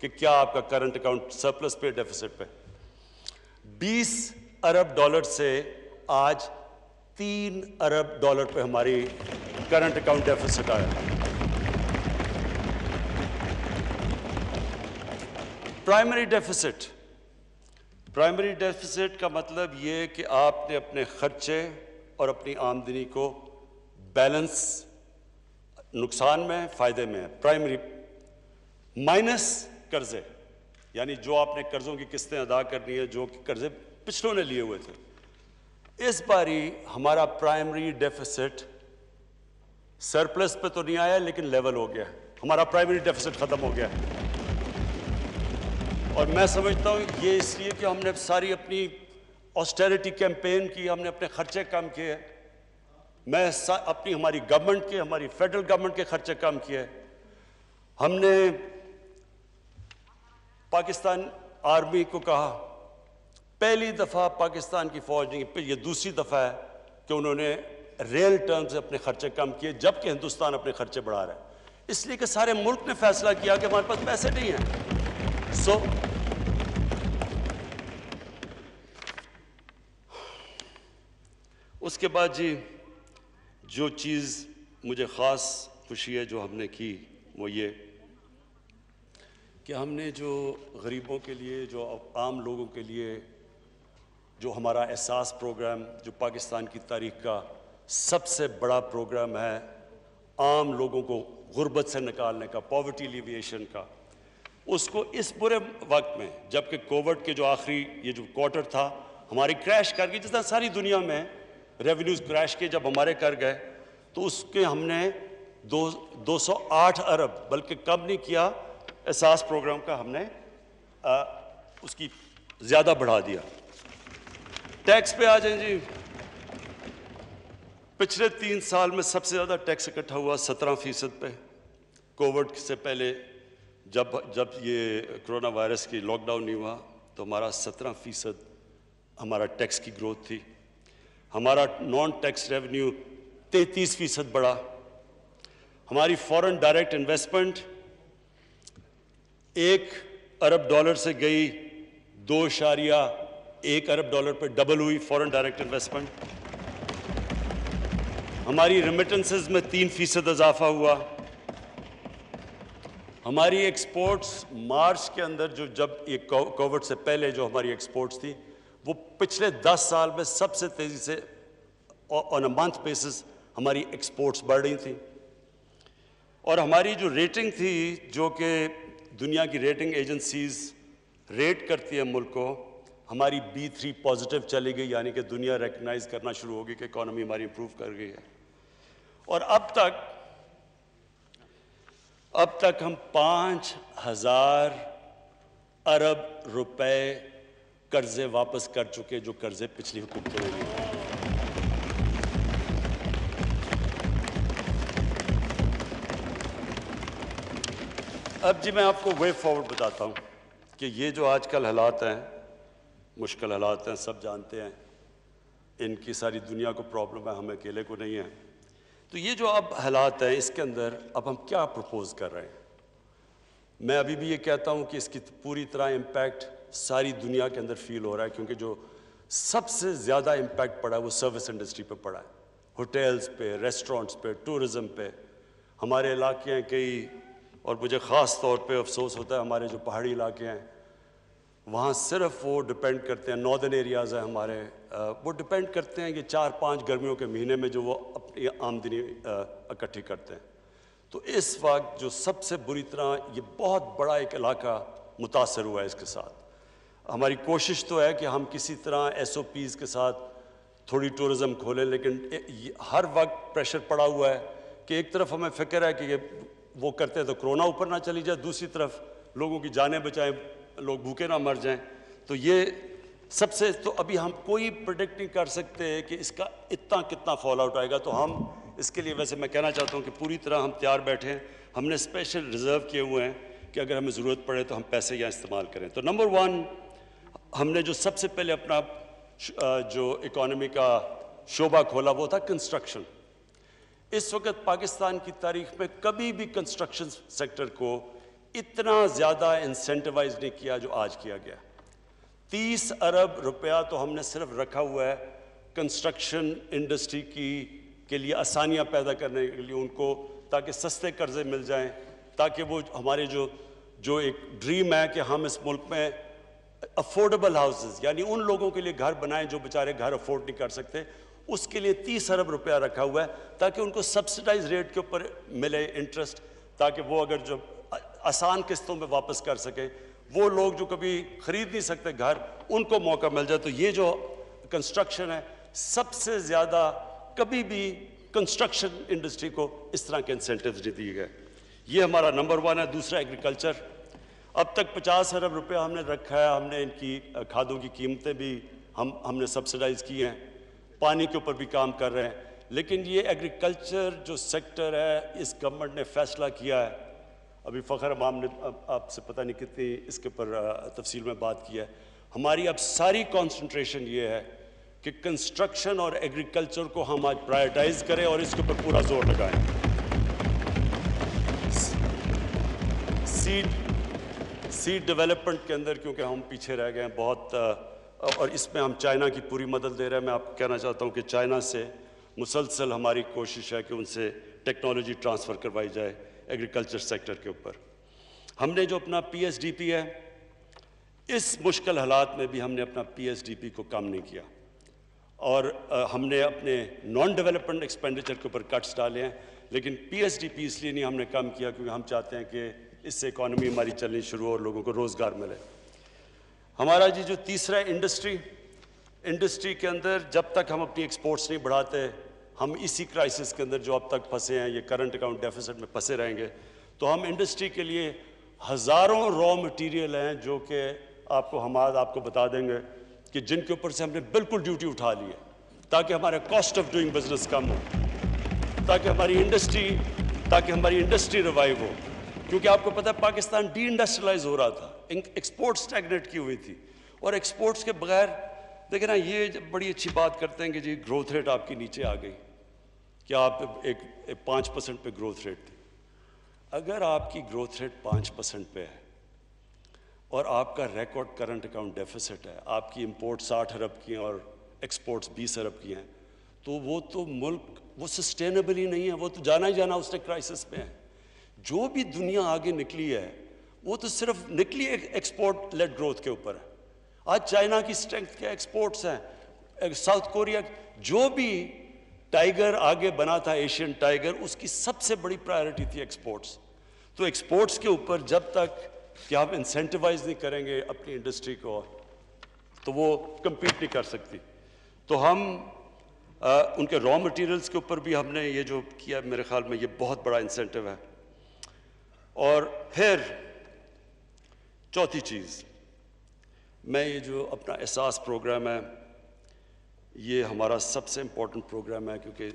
Speaker 1: कि क्या आपका करंट अकाउंट सरप्लस पे डेफिसिट पे। 20 अरब डॉलर से आज 3 अरब डॉलर पे हमारी करंट अकाउंट डेफिसिट आया। प्राइमरी डेफिसिट का मतलब ये कि आपने अपने खर्चे और अपनी आमदनी को बैलेंस, नुकसान में फायदे में है। प्राइमरी माइनस कर्जे, यानी जो आपने कर्जों की किस्तें अदा करनी है, जो कर्जे पिछलों ने लिए हुए थे। इस बारी हमारा प्राइमरी डेफिसिट सरप्लस पे तो नहीं आया लेकिन लेवल हो गया। हमारा प्राइमरी डेफिसिट खत्म हो गया। और मैं समझता हूँ ये इसलिए कि हमने सारी अपनी ऑस्टेरिटी कैंपेन की, हमने अपने खर्चे कम किए। मैं अपनी हमारी गवर्नमेंट के, हमारी फेडरल गवर्नमेंट के खर्चे कम किए। हमने पाकिस्तान आर्मी को कहा, पहली दफ़ा पाकिस्तान की फौज ने, ये दूसरी दफ़ा है कि उन्होंने रियल टर्म से अपने खर्चे कम किए, जबकि हिंदुस्तान अपने खर्चे बढ़ा रहा है। इसलिए कि सारे मुल्क ने फैसला किया कि हमारे पास पैसे नहीं हैं। उसके बाद जी जो चीज़ मुझे ख़ास खुशी है जो हमने की वो ये कि हमने जो गरीबों के लिए, जो आम लोगों के लिए जो हमारा एहसास प्रोग्राम, जो पाकिस्तान की तारीख का सबसे बड़ा प्रोग्राम है, आम लोगों को गुर्बत से निकालने का, पॉवर्टी एलिविएशन का, उसको इस बुरे वक्त में, जबकि कोविड के जो आखिरी ये जो क्वार्टर था हमारी क्रैश कर गई, जिस तरह सारी दुनिया में रेवेन्यूज़ क्रैश किए, जब हमारे कर गए तो उसके हमने 208 अरब, बल्कि कम नहीं किया, एहसास प्रोग्राम का हमने उसकी ज़्यादा बढ़ा दिया। टैक्स पे आ जाए जी, पिछले 3 साल में सबसे ज़्यादा टैक्स इकट्ठा हुआ 17% पे। कोविड से पहले जब ये कोरोना वायरस की लॉकडाउन नहीं हुआ तो हमारा 17% हमारा टैक्स की ग्रोथ थी। हमारा नॉन टैक्स रेवेन्यू 33% बढ़ा। हमारी फॉरेन डायरेक्ट इन्वेस्टमेंट 1 अरब डॉलर से गई 2.1 अरब डॉलर पर डबल हुई फॉरेन डायरेक्ट इन्वेस्टमेंट। हमारी रेमिटेंसेस में 3% इजाफा हुआ। हमारी एक्सपोर्ट्स मार्च के अंदर, जब ये कोविड से पहले जो हमारी एक्सपोर्ट्स थी, वो पिछले 10 साल में सबसे तेज़ी से ऑन अ मंथ बेसिस हमारी एक्सपोर्ट्स बढ़ रही थी। और हमारी जो रेटिंग थी, जो कि दुनिया की रेटिंग एजेंसीज रेट करती है मुल्क को, हमारी B3 पॉजिटिव चली गई, यानी कि दुनिया रिकग्नाइज करना शुरू होगी कि इकॉनमी हमारी इंप्रूव कर गई है। और अब तक हम 5,000 अरब रुपए कर्जे वापस कर चुके, जो कर्जे पिछली हुकूमतों ने लिए। अब जी मैं आपको वे फॉरवर्ड बताता हूँ कि ये जो आजकल हालात हैं, मुश्किल हालात हैं, सब जानते हैं, इनकी सारी दुनिया को प्रॉब्लम है, हमें अकेले को नहीं है। तो ये जो अब हालात हैं, इसके अंदर अब हम क्या प्रपोज कर रहे हैं? मैं अभी भी ये कहता हूँ कि इसकी पूरी तरह इम्पैक्ट सारी दुनिया के अंदर फील हो रहा है, क्योंकि जो सबसे ज़्यादा इम्पैक्ट पड़ा है वो सर्विस इंडस्ट्री पे पड़ा है, होटल्स पे, रेस्टोरेंट्स पे, टूरिज़म पे। हमारे इलाके हैं कई, और मुझे ख़ास तौर पे अफसोस होता है हमारे जो पहाड़ी इलाके हैं, वहाँ सिर्फ वो डिपेंड करते हैं, नॉर्दर्न एरियाज़ हैं हमारे, वो डिपेंड करते हैं कि 4-5 गर्मियों के महीने में जो वो अपनी आमदनी इकट्ठी करते हैं। तो इस वक्त जो सबसे बुरी तरह ये बहुत बड़ा एक इलाका मुतासर हुआ है, इसके साथ हमारी कोशिश तो है कि हम किसी तरह SOPs के साथ थोड़ी टूरिज़म खोलें, लेकिन हर वक्त प्रेशर पड़ा हुआ है कि एक तरफ हमें फ़िक्र है कि ये वो करते हैं तो कोरोना ऊपर ना चली जाए, दूसरी तरफ लोगों की जानें बचाएं, लोग भूखे ना मर जाएं। तो ये सबसे, तो अभी हम कोई प्रेडिक्ट नहीं कर सकते कि इसका इतना कितना फॉल आउट आएगा। तो हम इसके लिए, वैसे मैं कहना चाहता हूँ कि पूरी तरह हम तैयार बैठे हैं। हमने स्पेशल रिज़र्व किए हुए हैं कि अगर हमें ज़रूरत पड़े तो हम पैसे यहाँ इस्तेमाल करें। तो नंबर 1, हमने जो सबसे पहले अपना जो इकॉनमी का शोबा खोला वो था कंस्ट्रक्शन। इस वक्त पाकिस्तान की तारीख में कभी भी कंस्ट्रक्शन सेक्टर को इतना ज़्यादा इंसेंटिवाइज नहीं किया जो आज किया गया। 30 अरब रुपया तो हमने सिर्फ रखा हुआ है कंस्ट्रक्शन इंडस्ट्री के लिए आसानियां पैदा करने के लिए उनको, ताकि सस्ते कर्जे मिल जाएं, ताकि वो हमारे जो एक ड्रीम है कि हम इस मुल्क में अफोर्डेबल हाउसेस यानी उन लोगों के लिए घर बनाएं जो बेचारे घर अफोर्ड नहीं कर सकते, उसके लिए 30 अरब रुपया रखा हुआ है ताकि उनको सब्सिडाइज रेट के ऊपर मिले इंटरेस्ट, ताकि वो अगर जो आसान किस्तों में वापस कर सके, वो लोग जो कभी खरीद नहीं सकते घर, उनको मौका मिल जाए। तो ये जो कंस्ट्रक्शन है, सबसे ज़्यादा कभी भी कंस्ट्रक्शन इंडस्ट्री को इस तरह के इंसेंटिव्स नहीं दिए गए। ये हमारा नंबर 1 है। दूसरा एग्रीकल्चर, अब तक 50 अरब रुपया हमने रखा है। हमने इनकी खादों की कीमतें भी हमने सब्सिडाइज की हैं, पानी के ऊपर भी काम कर रहे हैं। लेकिन ये एग्रीकल्चर जो सेक्टर है, इस गवर्नमेंट ने फैसला किया है, अभी फ़खर अमाम ने आपसे पता नहीं कितनी इसके ऊपर तफसील में बात की है, हमारी अब सारी कॉन्सेंट्रेशन ये है कि कंस्ट्रक्शन और एग्रीकल्चर को हम आज प्रायोरिटाइज करें और इसके ऊपर पूरा जोर लगाएं। सीड डेवलपमेंट के अंदर क्योंकि हम पीछे रह गए हैं बहुत, और इसमें हम चाइना की पूरी मदद दे रहे हैं। मैं आपको कहना चाहता हूं कि चाइना से मुसलसल हमारी कोशिश है कि उनसे टेक्नोलॉजी ट्रांसफ़र करवाई जाए एग्रीकल्चर सेक्टर के ऊपर। हमने जो अपना PSDP है, इस मुश्किल हालात में भी हमने अपना PSDP को कम नहीं किया और हमने अपने नॉन डेवलपमेंट एक्सपेंडिचर के ऊपर कट्स डाले हैं। लेकिन PSDP इसलिए नहीं हमने कम किया क्योंकि हम चाहते हैं कि इससे इकॉनमी हमारी चलनी शुरू हो और लोगों को रोज़गार मिले। हमारा जी जो तीसरा इंडस्ट्री के अंदर जब तक हम अपनी एक्सपोर्ट्स नहीं बढ़ाते, हम इसी क्राइसिस के अंदर जो अब तक फंसे हैं, ये करंट अकाउंट डेफिसिट में फंसे रहेंगे। तो हम इंडस्ट्री के लिए हज़ारों रॉ मटेरियल हैं जो कि हम आज आपको बता देंगे कि जिनके ऊपर से हमने बिल्कुल ड्यूटी उठा ली है ताकि हमारा कॉस्ट ऑफ डूइंग बिजनेस कम हो, ताकि हमारी इंडस्ट्री रिवाइव हो। क्योंकि आपको पता है पाकिस्तान डी इंडस्ट्रियलाइज हो रहा था, एक्सपोर्ट स्टैग्नेट की हुई थी, और एक्सपोर्ट्स के बगैर देखिए ना, ये बड़ी अच्छी बात करते हैं कि जी ग्रोथ रेट आपकी नीचे आ गई, कि आप एक 5% पे ग्रोथ रेट थी। अगर आपकी ग्रोथ रेट 5% पे है और आपका रिकॉर्ड करंट अकाउंट डेफिसिट है, आपकी इंपोर्ट 60 अरब की हैं और एक्सपोर्ट्स 20 अरब की हैं, तो वो मुल्क वो सस्टेनेबल ही नहीं है, वो तो जाना ही जाना उसने क्राइसिस में है। जो भी दुनिया आगे निकली है वो तो सिर्फ निकली एक्सपोर्ट लेड ग्रोथ के ऊपर है। आज चाइना की स्ट्रेंथ के एक्सपोर्ट्स हैं, साउथ कोरिया, जो भी टाइगर आगे बना था एशियन टाइगर, उसकी सबसे बड़ी प्रायोरिटी थी एक्सपोर्ट्स। तो एक्सपोर्ट्स के ऊपर जब तक कि आप इंसेंटिवाइज नहीं करेंगे अपनी इंडस्ट्री को, तो वो कम्पीट नहीं कर सकती। तो हम उनके रॉ मटेरियल्स के ऊपर भी हमने ये जो किया, मेरे ख्याल में ये बहुत बड़ा इंसेंटिव है। और फिर चौथी चीज़, मैं ये जो अपना एहसास प्रोग्राम है, ये हमारा सबसे इम्पोर्टेंट प्रोग्राम है, क्योंकि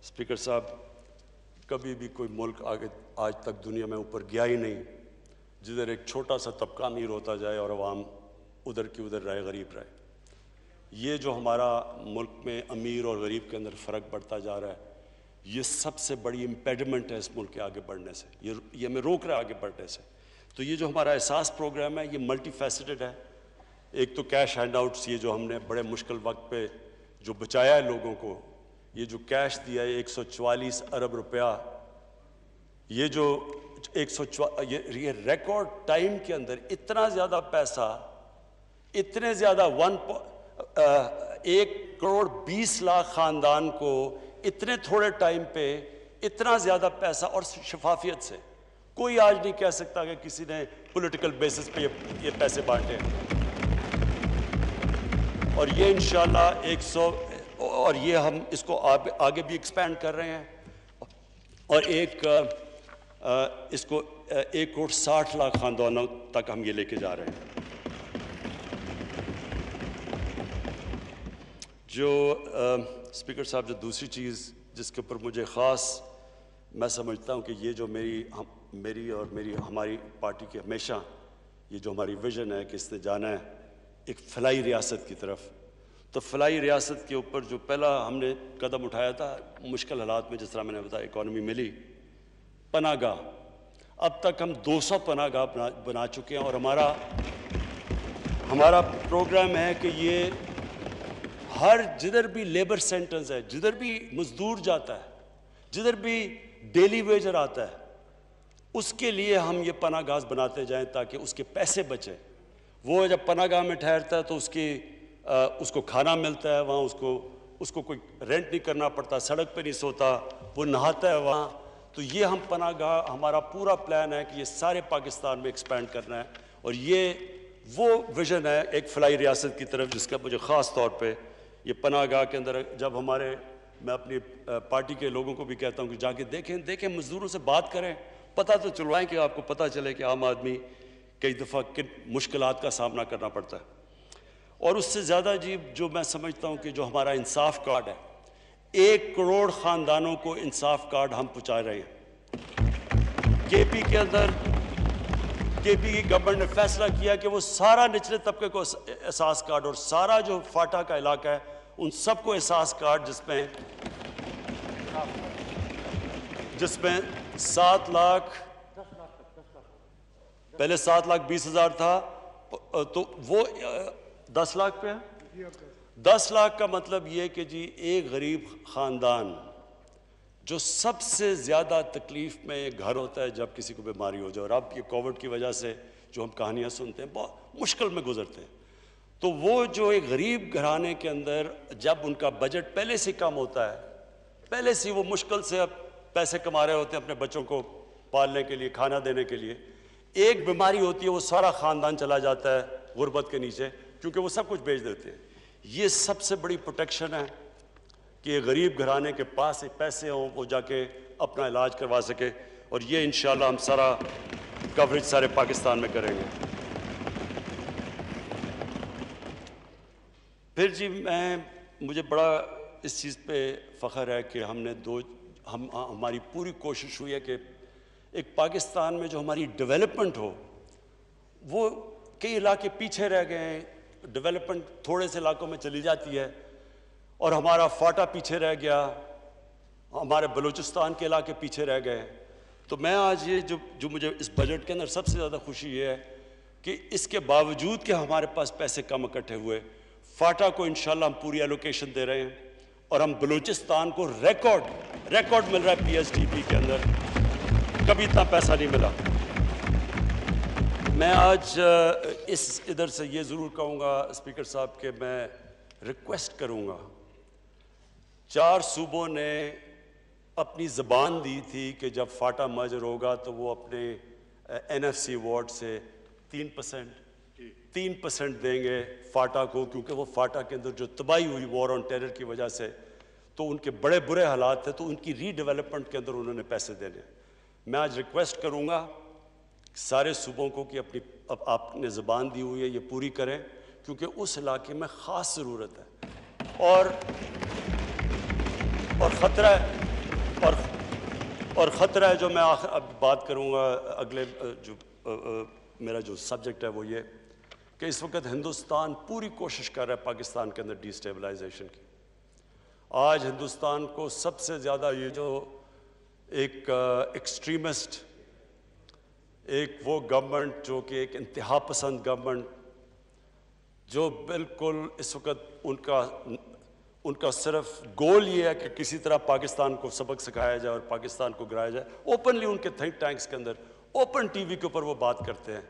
Speaker 1: स्पीकर साहब, कभी भी कोई मुल्क आज तक दुनिया में ऊपर गया ही नहीं जिधर एक छोटा सा तबका अमीर होता जाए और अवाम उधर की उधर रहे, गरीब रहे। ये जो हमारा मुल्क में अमीर और गरीब के अंदर फ़र्क बढ़ता जा रहा है, ये सबसे बड़ी इम्पेडिमेंट है इस मुल्क के आगे बढ़ने से, ये हमें रोक रहा है आगे बढ़ने से। तो ये जो हमारा एहसास प्रोग्राम है, ये मल्टी फैसेटेड है। एक तो कैश हैंड आउट्स, ये जो हमने बड़े मुश्किल वक्त पे जो बचाया है लोगों को, ये जो कैश दिया है 144 अरब रुपया, ये जो ये रिकॉर्ड टाइम के अंदर इतना ज़्यादा पैसा, इतने ज़्यादा 1 करोड़ 20 लाख ख़ानदान को इतने थोड़े टाइम पे इतना ज़्यादा पैसा और शफाफियत से, कोई आज नहीं कह सकता कि किसी ने पॉलिटिकल बेसिस पे ये पैसे बांटे। और ये इंशाल्लाह 100, और ये हम इसको आगे भी एक्सपैंड कर रहे हैं, और इसको 1 करोड़ 60 लाख खानदानों तक हम ये लेके जा रहे हैं। जो स्पीकर साहब, जो दूसरी चीज़ जिसके ऊपर मुझे ख़ास, मैं समझता हूँ कि ये जो मेरी और हमारी पार्टी की हमेशा ये जो हमारी विज़न है कि इसने जाना है एक फलाई रियासत की तरफ, तो फलाई रियासत के ऊपर जो पहला हमने कदम उठाया था मुश्किल हालात में, जिस तरह मैंने बताया इकॉनमी मिली, पनागाह। अब तक हम 200 पनागाह बना चुके हैं और हमारा प्रोग्राम है कि ये हर जिधर भी लेबर सेंटर्स है, जिधर भी मजदूर जाता है, जिधर भी डेली वेजर आता है, उसके लिए हम ये पनागाह बनाते जाएं ताकि उसके पैसे बचे। वो जब पनागाह में ठहरता है तो उसको खाना मिलता है, वहाँ उसको कोई रेंट नहीं करना पड़ता, सड़क पे नहीं सोता, वो नहाता है वहाँ। तो ये हम पनागाह, हमारा पूरा प्लान है कि ये सारे पाकिस्तान में एक्सपेंड करना है। और ये वो विजन है एक फलाई रियासत की तरफ जिसका मुझे ख़ास तौर पे ये पनागाह के अंदर, जब मैं अपनी पार्टी के लोगों को भी कहता हूँ कि जाके देखें मजदूरों से बात करें, पता तो चलवाएं कि आपको पता चले कि आम आदमी कई दफ़ा किन मुश्किलात का सामना करना पड़ता है। और उससे ज़्यादा जी जो मैं समझता हूँ कि जो हमारा इंसाफ कार्ड है, 1 करोड़ ख़ानदानों को इंसाफ कार्ड हम पहुँचा रहे हैं। केपी के अंदर केपी की गवर्नमेंट ने फैसला किया कि वो सारा निचले तबके को एहसास कार्ड और सारा जो फाटा का इलाका है उन सबको एहसास कार्ड जिसमें 7 लाख, पहले 7,20,000 था तो वो 10 लाख पे है। 10 लाख का मतलब ये कि जी एक गरीब ख़ानदान जो सबसे ज़्यादा तकलीफ़ में एक घर होता है जब किसी को बीमारी हो जाए, और अब ये कोविड की वजह से जो हम कहानियाँ सुनते हैं बहुत मुश्किल में गुजरते हैं, तो वो जो एक गरीब घराने के अंदर जब उनका बजट पहले से कम होता है, पहले से वो मुश्किल से अब पैसे कमा रहे होते हैं अपने बच्चों को पालने के लिए, खाना देने के लिए, एक बीमारी होती है वो सारा ख़ानदान चला जाता है गुर्बत के नीचे, क्योंकि वो सब कुछ बेच देते हैं। ये सबसे बड़ी प्रोटेक्शन है कि गरीब घराने के पास पैसे हों, वो जाके अपना इलाज करवा सके। और ये इंशाल्लाह हम सारा कवरेज सारे पाकिस्तान में करेंगे। फिर जी मुझे बड़ा इस चीज़ पे फ़ख्र है कि हमारी पूरी कोशिश हुई है कि एक पाकिस्तान में जो हमारी डेवलपमेंट हो, वो कई इलाके पीछे रह गए हैं, डेवलपमेंट थोड़े से इलाकों में चली जाती है और हमारा फाटा पीछे रह गया, हमारे बलूचिस्तान के इलाके पीछे रह गए। तो मैं आज ये जो मुझे इस बजट के अंदर सबसे ज़्यादा खुशी ये है कि इसके बावजूद कि हमारे पास पैसे कम इकट्ठे हुए, फाटा को इंशाल्लाह हम पूरी एलोकेशन दे रहे हैं और हम बलूचिस्तान को रिकॉर्ड मिल रहा है PSDP के अंदर, कभी इतना पैसा नहीं मिला। मैं आज इधर से ये ज़रूर कहूँगा स्पीकर साहब के मैं रिक्वेस्ट करूँगा, 4 सूबों ने अपनी ज़बान दी थी कि जब फाटा मर्जर होगा तो वो अपने NFC वार्ड से 3% देंगे फाटा को, क्योंकि वो फाटा के अंदर जो तबाही हुई वॉर ऑन टेरर की वजह से, तो उनके बड़े बुरे हालात थे, तो उनकी रीडेवलपमेंट के अंदर उन्होंने पैसे देने। मैं आज रिक्वेस्ट करूँगा सारे सूबों को कि अब आपने ज़बान दी हुई है ये पूरी करें, क्योंकि उस इलाके में ख़ास ज़रूरत है और ख़तरा है जो मैं अब बात करूँगा अगले मेरा जो सब्जेक्ट है वो ये कि इस वक्त हिंदुस्तान पूरी कोशिश कर रहा है पाकिस्तान के अंदर डिस्टेबलाइजेशन की। आज हिंदुस्तान को सबसे ज़्यादा ये जो एक एक्सट्रीमिस्ट, एक वो गवर्नमेंट जो कि एक इंतहा पसंद गवर्नमेंट, जो बिल्कुल इस वक्त उनका सिर्फ गोल ये है कि किसी तरह पाकिस्तान को सबक सिखाया जाए और पाकिस्तान को गिराया जाए। ओपनली उनके थिंक टैंक्स के अंदर ओपन टीवी के ऊपर वो बात करते हैं।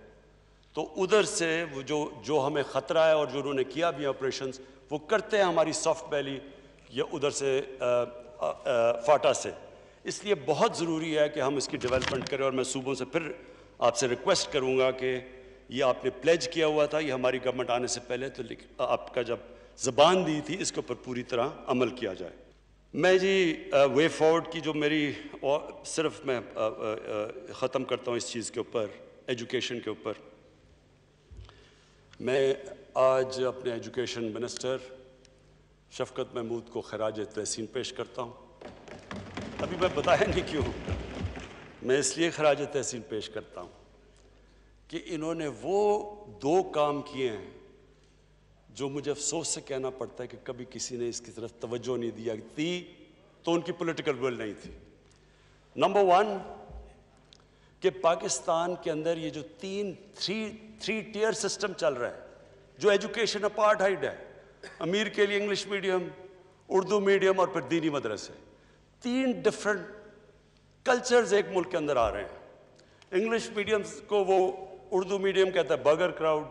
Speaker 1: तो उधर से वो जो हमें ख़तरा है और जो उन्होंने किया भी ऑपरेशंस वो करते हैं हमारी सॉफ्ट वैली या उधर से फाटा से। इसलिए बहुत ज़रूरी है कि हम इसकी डेवलपमेंट करें। और मैं सूबों से फिर आपसे रिक्वेस्ट करूँगा कि ये आपने प्लेज किया हुआ था, ये हमारी गवर्नमेंट आने से पहले, तो आपका जब ज़बान दी थी इसके ऊपर पूरी तरह अमल किया जाए। मैं जी वे फॉरवर्ड की जो मेरी और सिर्फ मैं ख़त्म करता हूँ इस चीज़ के ऊपर, एजुकेशन के ऊपर। मैं आज अपने एजुकेशन मिनिस्टर शफ़क़त महमूद को खराज तहसीन पेश करता हूँ। अभी मैं बताया नहीं क्यों, मैं इसलिए खराज तहसीन पेश करता हूँ कि इन्होंने वो 2 काम किए हैं जो मुझे अफसोस से कहना पड़ता है कि कभी किसी ने इसकी तरफ तवज्जो नहीं दिया थी, तो उनकी पॉलिटिकल विल नहीं थी। नंबर वन, कि पाकिस्तान के अंदर ये जो थ्री टियर सिस्टम चल रहा है, जो एजुकेशन अपार्टहाइड है, अमीर के लिए इंग्लिश मीडियम, उर्दू मीडियम और फिर दीनी मदरसे, 3 डिफरेंट कल्चर्स एक मुल्क के अंदर आ रहे हैं। इंग्लिश मीडियम को वो उर्दू मीडियम कहता है बर्गर क्राउड,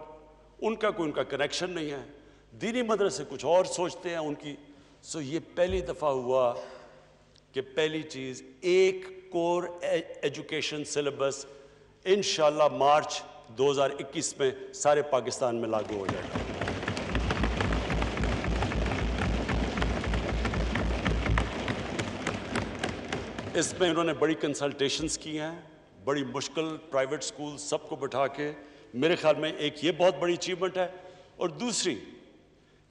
Speaker 1: उनका कोई उनका कनेक्शन नहीं है। दीनी मदरसे कुछ और सोचते हैं उनकी। सो ये पहली दफ़ा हुआ कि पहली चीज़, एक कोर एजुकेशन सिलेबस इंशाल्लाह मार्च 2021 में सारे पाकिस्तान में लागू हो जाएगा। इसमें इन्होंने बड़ी कंसल्टेशंस की हैं, बड़ी मुश्किल प्राइवेट स्कूल सबको बिठा के, मेरे ख्याल में एक ये बहुत बड़ी अचीवमेंट है। और दूसरी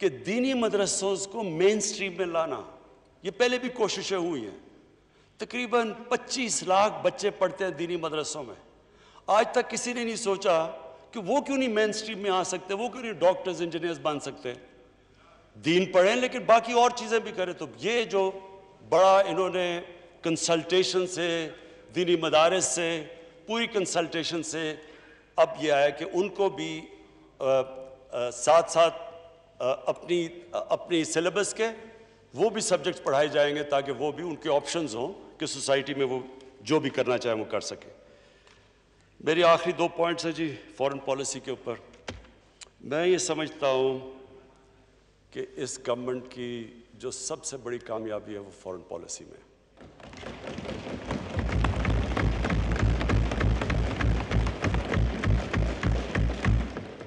Speaker 1: कि दीनी मदरसों को मेन स्ट्रीम में लाना, ये पहले भी कोशिशें हुई हैं। तकरीबन 25 लाख बच्चे पढ़ते हैं दीनी मदरसों में। आज तक किसी ने नहीं सोचा कि वो क्यों नहीं मेन स्ट्रीम में आ सकते, वो क्यों नहीं डॉक्टर्स इंजीनियर्स बन सकते। दीन पढ़ें लेकिन बाकी और चीज़ें भी करें। तो ये जो बड़ा इन्होंने कंसल्टेशन से, दीनी मदारिस से, पूरी कंसल्टेशन से अब ये आया कि उनको भी साथ साथ अपनी सिलेबस के वो भी सब्जेक्ट्स पढ़ाए जाएंगे, ताकि वो भी उनके ऑप्शंस हों कि सोसाइटी में वो जो भी करना चाहे वो कर सके। मेरी आखिरी 2 पॉइंट्स है जी फॉरेन पॉलिसी के ऊपर। मैं ये समझता हूँ कि इस गवर्नमेंट की जो सबसे बड़ी कामयाबी है वो फॉरेन पॉलिसी में।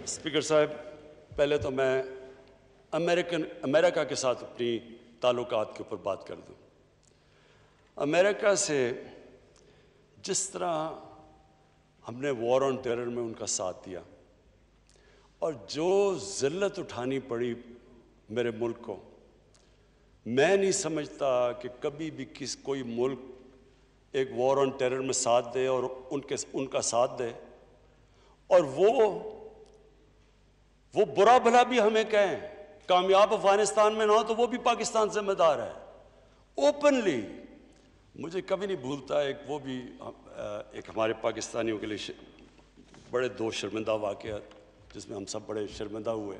Speaker 1: स्पीकर साहब, पहले तो मैं अमेरिका के साथ अपनी ताल्लुकात के ऊपर बात कर दूं। अमेरिका से जिस तरह हमने वॉर ऑन टेरर में उनका साथ दिया और जो ज़िल्लत उठानी पड़ी मेरे मुल्क को, मैं नहीं समझता कि कभी भी कोई मुल्क एक वॉर ऑन टेरर में साथ दे और उनका साथ दे और वो बुरा भला भी हमें कहें, कामयाब अफगानिस्तान में ना हो तो वो भी पाकिस्तान जिम्मेदार है। ओपनली मुझे कभी नहीं भूलता, एक हमारे पाकिस्तानियों के लिए बड़े 2 शर्मिंदा वाक़या जिसमें हम सब बड़े शर्मिंदा हुए।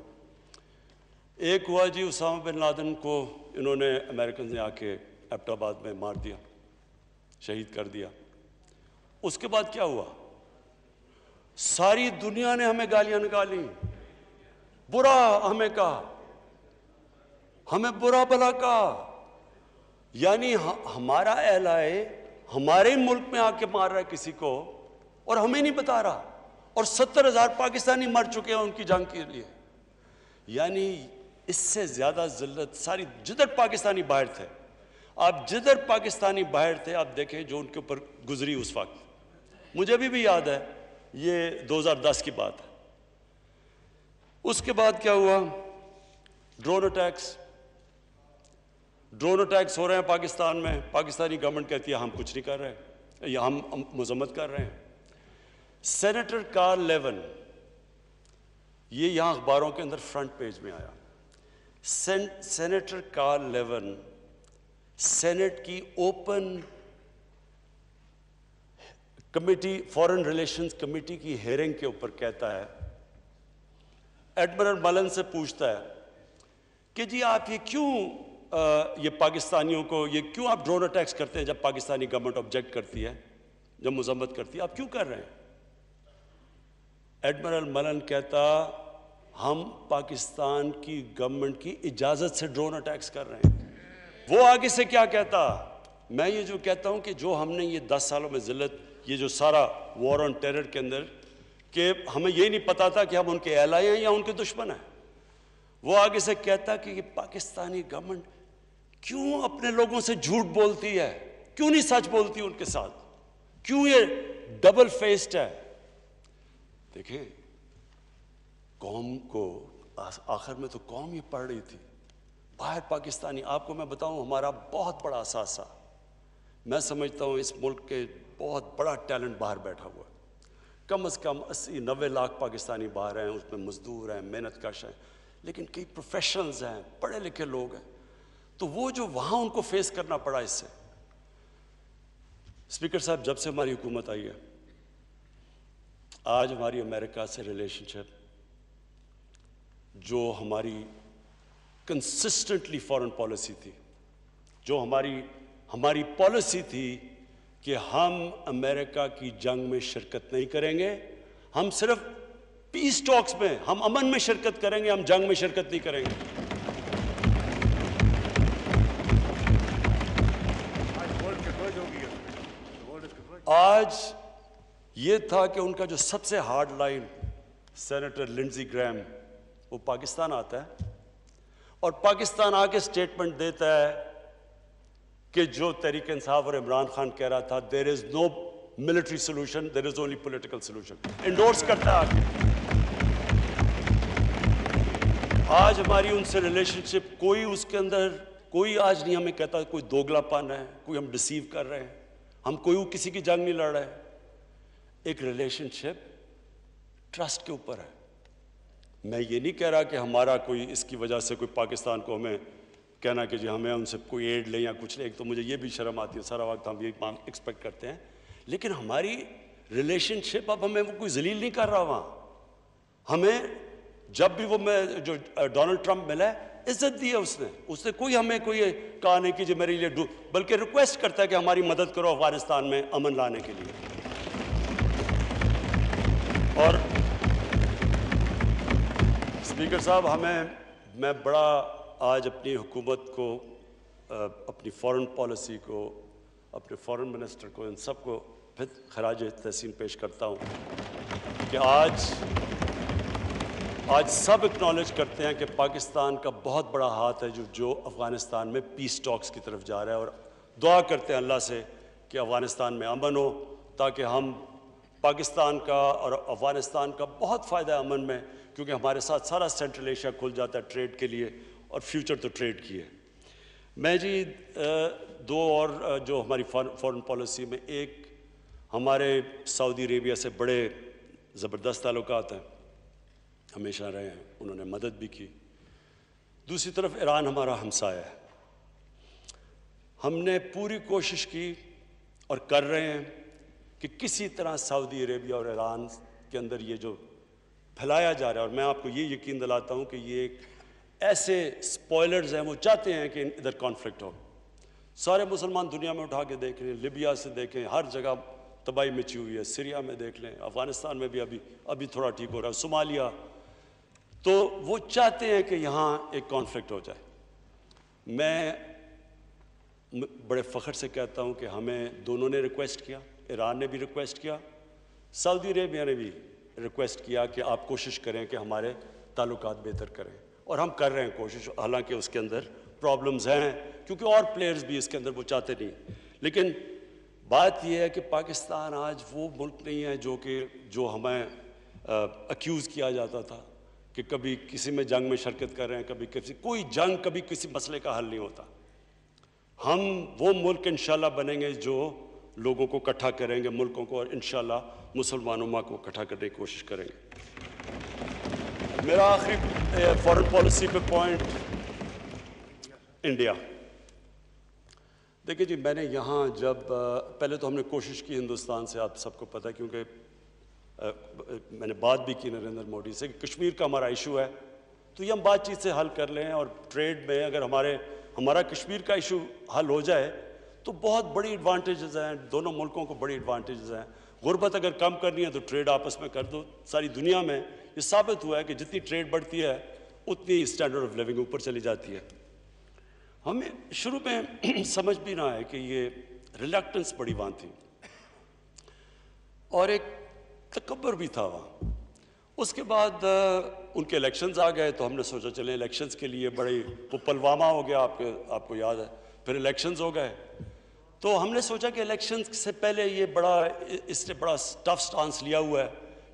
Speaker 1: एक हुआ जी, उसामा बिन लादेन को इन्होंने अमेरिकन ने आके एबटाबाद में मार दिया, शहीद कर दिया। उसके बाद क्या हुआ? सारी दुनिया ने हमें गालियां निकाली, बुरा हमें कहा, हमें बुरा भला कहा। यानी हमारा एलाए हमारे मुल्क में आके मार रहा है किसी को और हमें नहीं बता रहा, और 70,000 पाकिस्तानी मर चुके हैं उनकी जंग के लिए। यानी इससे ज्यादा जिल्लत सारी, जिधर पाकिस्तानी बाहर थे, आप जिधर पाकिस्तानी बाहर थे आप देखें जो उनके ऊपर गुजरी उस वक्त। मुझे भी याद है, ये 2010 की बात है। उसके बाद क्या हुआ? ड्रोन अटैक्स हो रहे हैं पाकिस्तान में। पाकिस्तानी गवर्नमेंट कहती है हम कुछ नहीं कर रहे या हम मजम्मत कर रहे हैं। सेनेटर कार्ल लेवन, ये यहां अखबारों के अंदर फ्रंट पेज में आया। सेनेटर कार्ल लेवन सेनेट की open committee, foreign relations committee की हेयरिंग के ऊपर कहता है, एडमिरल मलन से पूछता है कि जी आप ये क्यों ये पाकिस्तानियों को ये क्यों आप ड्रोन अटैक्स करते हैं जब पाकिस्तानी गवर्नमेंट ऑब्जेक्ट करती है, जब मजम्मत करती है, आप क्यों कर रहे हैं? एडमिरल मलन कहता हम पाकिस्तान की गवर्नमेंट की इजाजत से ड्रोन अटैक्स कर रहे हैं। वो आगे से क्या कहता? मैं ये जो कहता हूं कि जो हमने ये 10 सालों में जिल्लत, ये जो सारा वॉर ऑन टेरर के अंदर, कि हमें ये नहीं पता था कि हम उनके एलाए हैं या उनके दुश्मन हैं। वो आगे से कहता कि ये पाकिस्तानी गवर्नमेंट क्यों अपने लोगों से झूठ बोलती है, क्यों नहीं सच बोलती उनके साथ, क्यों ये डबल फेस्ड है। देखिए, कौम को आखिर में तो कौम ही पढ़ रही थी, बाहर पाकिस्तानी। आपको मैं बताऊं, हमारा बहुत बड़ा असासा, मैं समझता हूं इस मुल्क के बहुत बड़ा टैलेंट बाहर बैठा हुआ है। कम से कम 80-90 लाख पाकिस्तानी बाहर हैं, उसमें मजदूर हैं, मेहनत कश हैं, लेकिन कई प्रोफेशनल्स हैं, पढ़े लिखे लोग हैं, तो वो जो वहाँ उनको फेस करना पड़ा इससे। स्पीकर साहब, जब से हमारी हुकूमत आई है, आज हमारी अमेरिका से रिलेशनशिप, जो हमारी कंसिस्टेंटली फॉरेन पॉलिसी थी, जो हमारी पॉलिसी थी कि हम अमेरिका की जंग में शिरकत नहीं करेंगे, हम सिर्फ पीस टॉक्स में, हम अमन में शिरकत करेंगे, हम जंग में शिरकत नहीं करेंगे। आज ये था कि उनका जो सबसे हार्ड लाइन, सेनेटर लिंडजी ग्रैम, वो पाकिस्तान आता है और पाकिस्तान आके स्टेटमेंट देता है कि जो तहरीक इंसाफ और इमरान खान कह रहा था, there is no military solution, there is only political solution, endorse करता है आगे। आज हमारी उनसे रिलेशनशिप, कोई उसके अंदर, कोई आज नहीं हमें कहता कोई दोगलापन है, कोई हम डिसीव कर रहे हैं, हम कोई किसी की जंग नहीं लड़ रहे। एक रिलेशनशिप ट्रस्ट के ऊपर है। मैं ये नहीं कह रहा कि हमारा कोई इसकी वजह से कोई पाकिस्तान को हमें कहना कि जी हमें उनसे कोई एड ले या कुछ ले, एक तो मुझे ये भी शर्म आती है, सारा वक्त हम ये एक्सपेक्ट करते हैं, लेकिन हमारी रिलेशनशिप अब हमें वो कोई जलील नहीं कर रहा। वहाँ हमें जब भी वो मैं जो डोनाल्ड ट्रंप मिला है, इज्जत दी है उसने कोई हमें कोई कहा नहीं कि जी मेरे लिए बल्कि रिक्वेस्ट करता है कि हमारी मदद करो अफगानिस्तान में अमन लाने के लिए। और स्पीकर साहब, मैं बड़ा आज अपनी हुकूमत को, अपनी फॉरेन पॉलिसी को, अपने फॉरेन मिनिस्टर को, इन सब को फिर खराज तहसीन पेश करता हूँ कि आज सब एक्नॉलेज करते हैं कि पाकिस्तान का बहुत बड़ा हाथ है जो अफ़गानिस्तान में पीस टॉक्स की तरफ जा रहा है, और दुआ करते हैं अल्लाह से कि अफ़गानिस्तान में अमन हो, ताकि हम पाकिस्तान का और अफ़गानिस्तान का बहुत फ़ायदा है अमन में, क्योंकि हमारे साथ सारा सेंट्रल एशिया खुल जाता है ट्रेड के लिए, और फ्यूचर तो ट्रेड की है। मैं जी दो और जो हमारी फॉरेन पॉलिसी में, एक हमारे सऊदी अरेबिया से बड़े ज़बरदस्त ताल्लुकात हैं, हमेशा रहे हैं, उन्होंने मदद भी की। दूसरी तरफ ईरान हमारा हमसाया है। हमने पूरी कोशिश की और कर रहे हैं कि किसी तरह सऊदी अरेबिया और ईरान के अंदर ये जो फैलाया जा रहा है, और मैं आपको ये यकीन दिलाता हूँ कि ये एक ऐसे स्पॉयलर्स हैं, वो चाहते हैं कि इधर कॉन्फ्लिक्ट हो। सारे मुसलमान दुनिया में उठा के देख लें, लिबिया से देखें, हर जगह तबाही मची हुई है, सीरिया में देख लें, अफ़गानिस्तान में भी अभी थोड़ा ठीक हो रहा है, सोमालिया, तो वो चाहते हैं कि यहाँ एक कॉन्फ्लिक्ट हो जाए। मैं बड़े फ़ख्र से कहता हूँ कि हमें दोनों ने रिक्वेस्ट किया, ईरान ने भी रिक्वेस्ट किया, सऊदी अरेबिया ने भी रिक्वेस्ट किया कि आप कोशिश करें कि हमारे ताल्लुकात बेहतर करें, और हम कर रहे हैं कोशिश, हालांकि उसके अंदर प्रॉब्लम्स हैं, क्योंकि और प्लेयर्स भी इसके अंदर वो चाहते नहीं। लेकिन बात यह है कि पाकिस्तान आज वो मुल्क नहीं है जो हमें अक्यूज़ किया जाता था कि कभी किसी में जंग में शिरकत कर रहे हैं, कोई जंग, कभी किसी मसले का हल नहीं होता। हम वो मुल्क इंशाल्लाह बनेंगे जो लोगों को इकट्ठा करेंगे, मुल्कों को, और इंशाल्लाह मुसलमानों को इकट्ठा करने की कोशिश करेंगे। मेरा आखिरी फॉरेन पॉलिसी पे पॉइंट, इंडिया। देखिए जी, मैंने यहाँ जब पहले तो हमने कोशिश की हिंदुस्तान से, आप सबको पता है, क्योंकि मैंने बात भी की नरेंद्र मोदी से कि कश्मीर का हमारा इशू है, तो ये हम बातचीत से हल कर लें, और ट्रेड में अगर हमारा कश्मीर का इशू हल हो जाए तो बहुत बड़ी एडवांटेजेस हैं, दोनों मुल्कों को बड़ी एडवांटेजेस हैं। गुर्बत अगर कम करनी है तो ट्रेड आपस में कर दो। सारी दुनिया में ये साबित हुआ है कि जितनी ट्रेड बढ़ती है उतनी स्टैंडर्ड ऑफ लिविंग ऊपर चली जाती है। हमें शुरू में समझ भी ना आए कि ये रिलक्टेंस बड़ी वहाँ थी, और एक तकब्बर भी था वहाँ। उसके बाद उनके इलेक्शंस आ गए, तो हमने सोचा चले इलेक्शंस के लिए बड़ी, वो पुलवामा हो गया, आपको याद है, फिर इलेक्शंस हो गए, तो हमने सोचा कि इलेक्शंस से पहले इसने बड़ा टफ स्टांस लिया हुआ है,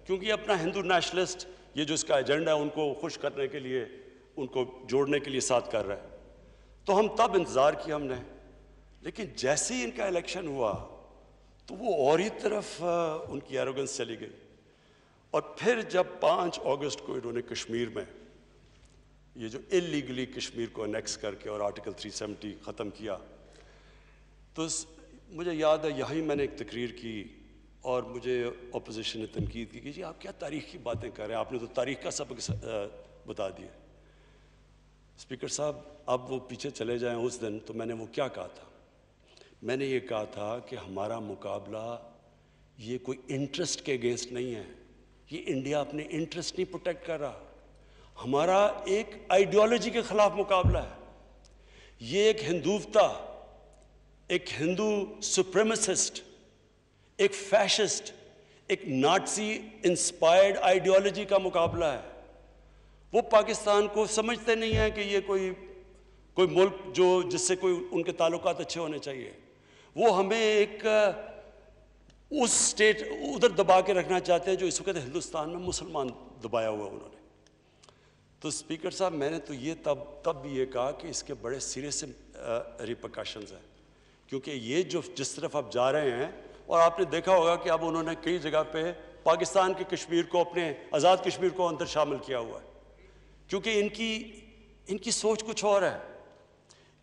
Speaker 1: क्योंकि अपना हिंदू नेशनलिस्ट, ये जो इसका एजेंडा है, उनको खुश करने के लिए, उनको जोड़ने के लिए साथ कर रहा है। तो हम तब इंतज़ार किया हमने, लेकिन जैसे ही इनका इलेक्शन हुआ तो वो और ही तरफ उनकी एरोगेंस चली गई। और फिर जब 5 अगस्त को इन्होंने कश्मीर में ये जो इलीगली कश्मीर को अनेक्स करके और आर्टिकल 370 ख़त्म किया, तो मुझे याद है यहीं मैंने एक तकरीर की और मुझे अपोजिशन ने तनकीद की कि जी आप क्या तारीख़ की बातें कर रहे हैं, आपने तो तारीख़ का सबक बता दिया। स्पीकर साहब, अब वो पीछे चले जाएं उस दिन, तो मैंने वो क्या कहा था? मैंने ये कहा था कि हमारा मुकाबला ये कोई इंटरेस्ट के अगेंस्ट नहीं है, ये इंडिया अपने इंटरेस्ट नहीं प्रोटेक्ट कर रहा, हमारा एक आइडियोलॉजी के खिलाफ मुकाबला है। ये एक हिंदुत्वता, एक हिंदू सुप्रीमेसिस्ट, एक फैशिस्ट, एक नाज़ी इंस्पायर्ड आइडियोलॉजी का मुकाबला है। वो पाकिस्तान को समझते नहीं है कि ये कोई मुल्क जो जिससे कोई उनके ताल्लुकात अच्छे होने चाहिए। वो हमें एक उस स्टेट उधर दबा के रखना चाहते हैं जो इस वक्त हिंदुस्तान में मुसलमान दबाया हुआ उन्होंने। तो स्पीकर साहब, मैंने तो ये तब भी ये कहा कि इसके बड़े सीरियस रिपरकशंस हैं, क्योंकि ये जो जिस तरफ आप जा रहे हैं, और आपने देखा होगा कि अब उन्होंने कई जगह पे पाकिस्तान के कश्मीर को, अपने आज़ाद कश्मीर को अंदर शामिल किया हुआ है, क्योंकि इनकी सोच कुछ और है।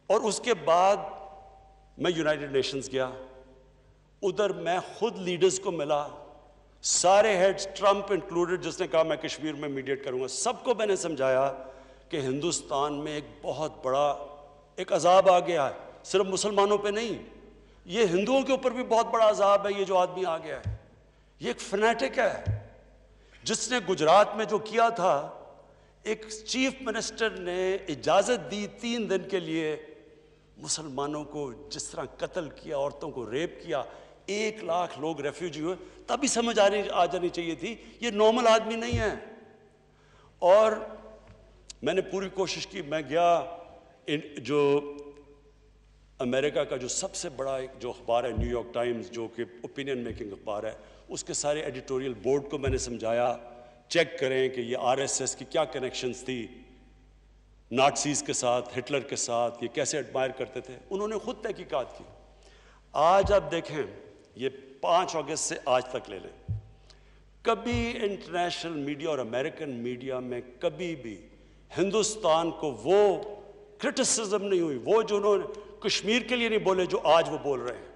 Speaker 1: और उसके बाद मैं यूनाइटेड नेशंस गया, उधर मैं खुद लीडर्स को मिला, सारे हेड्स, ट्रंप इंक्लूडेड, जिसने कहा मैं कश्मीर में मीडिएट करूंगा, सबको मैंने समझाया कि हिंदुस्तान में एक बहुत बड़ा एक अजाब आ गया है, सिर्फ मुसलमानों पे नहीं, ये हिंदुओं के ऊपर भी बहुत बड़ा अजाब है। ये जो आदमी आ गया है, ये एक फैनेटिक है, जिसने गुजरात में जो किया था, एक चीफ मिनिस्टर ने इजाज़त दी 3 दिन के लिए, मुसलमानों को जिस तरह कत्ल किया, औरतों को रेप किया, 1 लाख लोग रेफ्यूजी हुए, तभी समझ आ जानी चाहिए थी ये नॉर्मल आदमी नहीं है। और मैंने पूरी कोशिश की, मैं गया जो अमेरिका का जो सबसे बड़ा एक जो अखबार है न्यूयॉर्क टाइम्स, जो कि ओपिनियन मेकिंग अखबार है, उसके सारे एडिटोरियल बोर्ड को मैंने समझाया, चेक करें कि ये आरएसएस की क्या कनेक्शंस थी नाज़ीज़ के साथ, हिटलर के साथ, ये कैसे एडमायर करते थे। उन्होंने खुद तहकीकात की। आज आप देखें, ये 5 अगस्त से आज तक ले लें, कभी इंटरनेशनल मीडिया और अमेरिकन मीडिया में कभी भी हिंदुस्तान को वो क्रिटिसिज्म नहीं हुई, वो जो उन्होंने कश्मीर के लिए नहीं बोले जो आज वो बोल रहे हैं।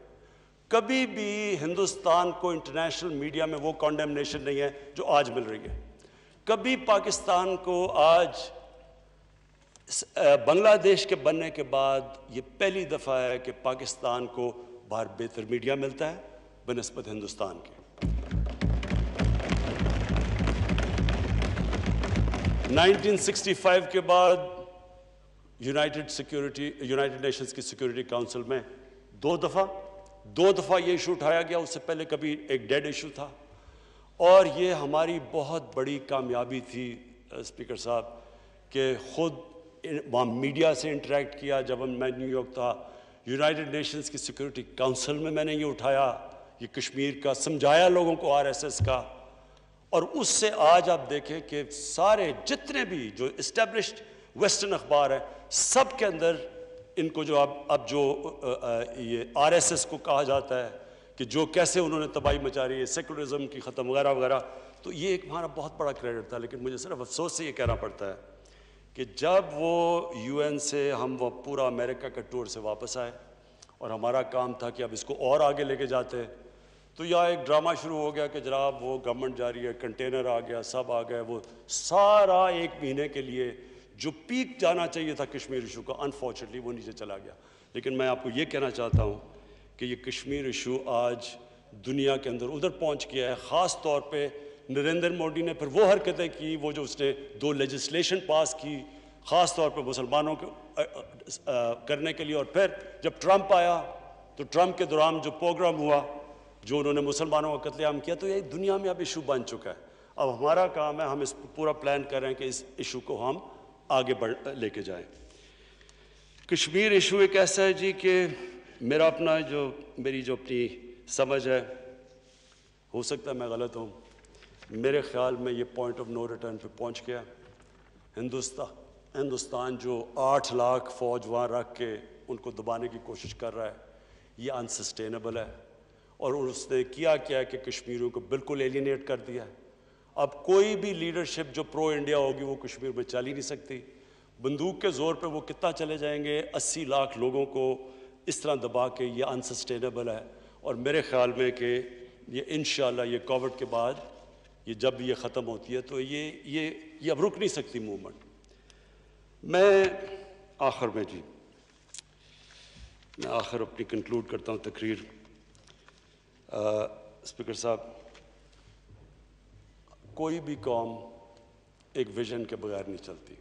Speaker 1: कभी भी हिंदुस्तान को इंटरनेशनल मीडिया में वो कॉन्डेमनेशन नहीं है जो आज मिल रही है। कभी पाकिस्तान को आज बांग्लादेश के बनने के बाद ये पहली दफ़ा है कि पाकिस्तान को बाहर बेहतर मीडिया मिलता है बनिस्बत हिंदुस्तान के। 1965 के बाद यूनाइटेड नेशंस की सिक्योरिटी काउंसिल में दो दफ़ा ये इशू उठाया गया, उससे पहले कभी एक डेड इशू था। और ये हमारी बहुत बड़ी कामयाबी थी स्पीकर साहब कि खुद वहाँ मीडिया से इंटरेक्ट किया। जब मैं न्यूयॉर्क था, यूनाइटेड नेशंस की सिक्योरिटी काउंसिल में मैंने ये उठाया, ये कश्मीर का समझाया लोगों को, आरएसएस का। और उससे आज आप देखें कि सारे जितने भी जो इस्टेब्लिश्ड वेस्टर्न अखबार है, सब के अंदर इनको जो अब जो ये आरएसएस को कहा जाता है कि जो कैसे उन्होंने तबाही मचा रही है, सेकुलरिज्म की ख़त्म वगैरह वगैरह, तो ये एक हमारा बहुत बड़ा क्रेडिट था। लेकिन मुझे सिर्फ अफसोस से ये कहना पड़ता है कि जब वो यूएन से हम वो पूरा अमेरिका का टूर से वापस आए और हमारा काम था कि अब इसको और आगे लेके जाते, तो यहाँ एक ड्रामा शुरू हो गया कि जनाब वो गवर्नमेंट जा रही है, कंटेनर आ गया, सब आ गए, वो सारा 1 महीने के लिए जो पीक जाना चाहिए था कश्मीर इशू का, अनफॉर्चुनेटली वो नीचे चला गया। लेकिन मैं आपको ये कहना चाहता हूँ कि ये कश्मीर इशू आज दुनिया के अंदर उधर पहुँच गया है। ख़ास तौर पे नरेंद्र मोदी ने फिर वो हरकतें की, वो जो उसने 2 लेजिस्लेशन पास की ख़ास तौर पे मुसलमानों को करने के लिए। और फिर जब ट्रंप आया तो ट्रंप के दौरान जो प्रोग्राम हुआ, जो उन्होंने मुसलमानों का कत्लेआम किया, तो ये दुनिया में अब इशू बन चुका है। अब हमारा काम है, हम इस पूरा प्लान कर रहे हैं कि इस इशू को हम आगे लेके जाएं। कश्मीर इशू एक ऐसा है जी कि मेरी जो अपनी समझ है, हो सकता है मैं गलत हूँ, मेरे ख्याल में ये पॉइंट ऑफ नो रिटर्न पे पहुँच गया। हिंदुस्तान जो 8 लाख फ़ौज वहाँ रख के उनको दबाने की कोशिश कर रहा है, ये अनसस्टेनेबल है। और उसने किया क्या है कि कश्मीरियों को बिल्कुल एलिनेट कर दिया है। अब कोई भी लीडरशिप जो प्रो इंडिया होगी वो कश्मीर में चल ही नहीं सकती। बंदूक के ज़ोर पे वो कितना चले जाएंगे, 80 लाख लोगों को इस तरह दबा के, ये अनसस्टेनेबल है। और मेरे ख़्याल में कि ये इंशाअल्लाह ये कोविड के बाद ये जब ये ख़त्म होती है तो ये अब रुक नहीं सकती मूवमेंट। मैं आखिर में जी, मैं आखिर अपनी कंक्लूड करता हूँ तकरीर। स्पीकर साहब, कोई भी कौम एक विजन के बगैर नहीं चलती।